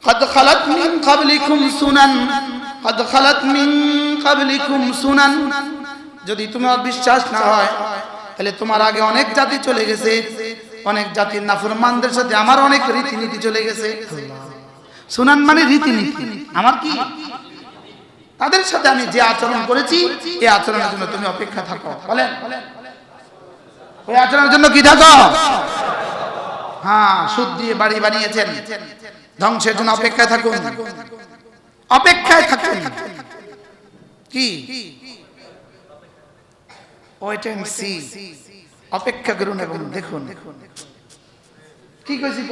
قد خلت من قبلكم سنن قد خلت من قبلكم سنن। যদি তোমার বিশ্বাস না হয় তাহলে তোমার আগে অনেক জাতি চলে গেছে, অনেক জাতির নাফরমানদের সাথে আমার অনেক রীতিনীতি চলে গেছে। সুনান মানে রীতিনীতি। আমার কি? তাদের সাথে আমি যে আচরণ করেছি, এই আচরণের জন্য তুমি অপেক্ষা থাকো। বলেন, ওই আচরণের জন্য কি থাকো? হ্যাঁ, সুদ দিয়ে বাড়ি বানিয়েছেন, ধ্বংসের জন্য অপেক্ষায় থাকুন, অপেক্ষায় থাকুন। কি? ওয়েট এন্ড সি, অপেক্ষা করুন এবং দেখুন। কি কইছি?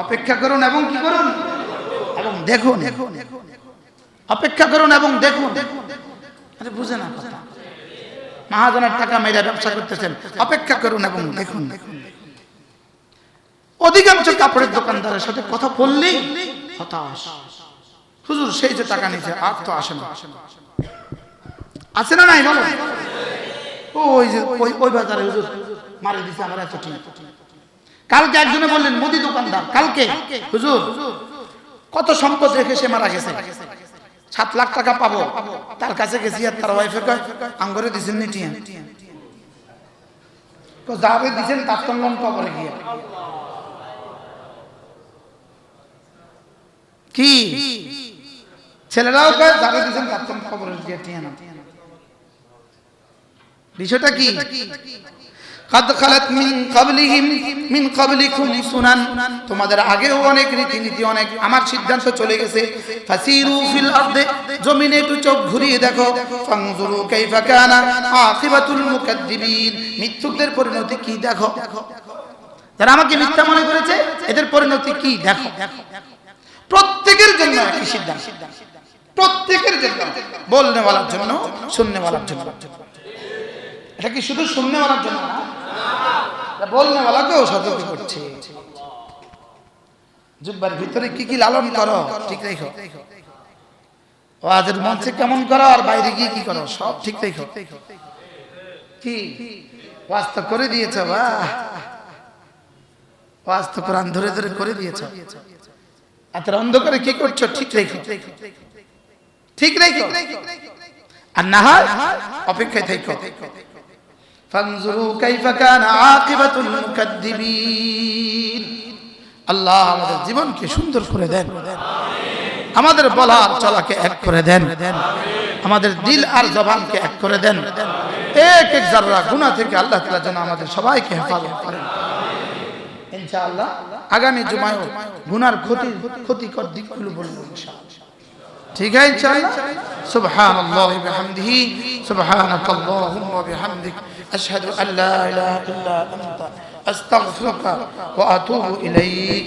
অপেক্ষা করুন এবং কি করুন? এবং দেখুন। অপেক্ষা করুন এবং দেখুন। আরে বুঝে না কথা। মহাজনের টাকা মেরে ব্যবসা করতেছেন, অপেক্ষা করুন এবং দেখুন। অধিকাংশ কাপড়ের দোকানদারের সাথে কথা বললেই হতাশ। হুজুর সেই যে টাকা নিচ্ছে আর তো আসে না। আছে না নাই? বলো। ওই যে ওই বাজারে হুজুর মারি দিছে আমার এত টাকা। কালকে একজনে বললেন, মুদি দোকানদার, কালকে হুজুর কত সম্পদ রেখে সে মারা গেছে, 7 লাখ টাকা পাবো। তার কাছে গেছি আর তার ওয়াইফে কয় আঙ্গরে দিছেন নি টিয়া। তো যাবে দিছেন তার তো লোন কবরে গিয়ে। কি ছেলেরাও কয় যাবে দিছেন তার তো কবরে গিয়ে টিয়া না। বিষয়টা কি? قد خلت من قبلكم سنن। তোমাদের আগেও অনেক রীতিনীতি, অনেক আমার সিদ্ধান্ত চলে গেছে। ফাসিরু ফিল আরদে, জমিনে একটু চোখ ঘুরিয়ে দেখো। ফানজুরু কাইফা কানা আকিবাতুল মুকাদ্দিবিন, মিথ্যুকদের পরিণতি কি দেখো। যারা আমাকে মিথ্যা মনে করেছে এদের পরিণতি কি দেখো। প্রত্যেকের জন্য একই সিদ্ধান্ত, প্রত্যেকের জন্য, বলনে ওয়ালার জন্য, শুননে ওয়ালার জন্য। এটা কি শুধু শুননে ওয়ালার জন্য না, বলনে ওয়ালাকেও সতর্ক করছে। জুব্বার ভিতরে কি কি লালন করো ঠিক রেখো, ওয়াজের মঞ্চে কেমন করো আর বাইরে গিয়ে কি করো সব ঠিক রেখো। কি ওয়াজ তো করে দিয়েছ, বাহ, ওয়াজ তো কোরআন ধরে ধরে করে দিয়েছ। এত অন্ধকারে কি করছো ঠিক রেখো, ঠিক রেখো। আর না হয় অপেক্ষায় থেকো। ফানজুরু কাইফা কানা আকিবাতুল মুকাদ্দিবিন। আল্লাহ আমাদের জীবনকে সুন্দর করে দেন, আমাদের বলার চলাকে এক করে দেন, আমাদের দিল আর জবানকে এক করে দেন। এক এক যারা গুনাহ থেকে আল্লাহ তাআলা যেন আমাদের সবাইকে হেফাজত করেন ইনশাআল্লাহ। আগামী জুমায় গুনার ক্ষতিকর দিকগুলো বলবো ইনশাআল্লাহ। ঠিক আছে ইনশাআল্লাহ। সুবহানাল্লাহি ওয়া বিহামদিহি, সুবহানাকাল্লাহুম্মা ওয়া বিহামদিক, আশহাদু আল্লা ইলাহা ইল্লা আনতা, আস্তাগফিরুকা ওয়া আতুবু ইলাইক।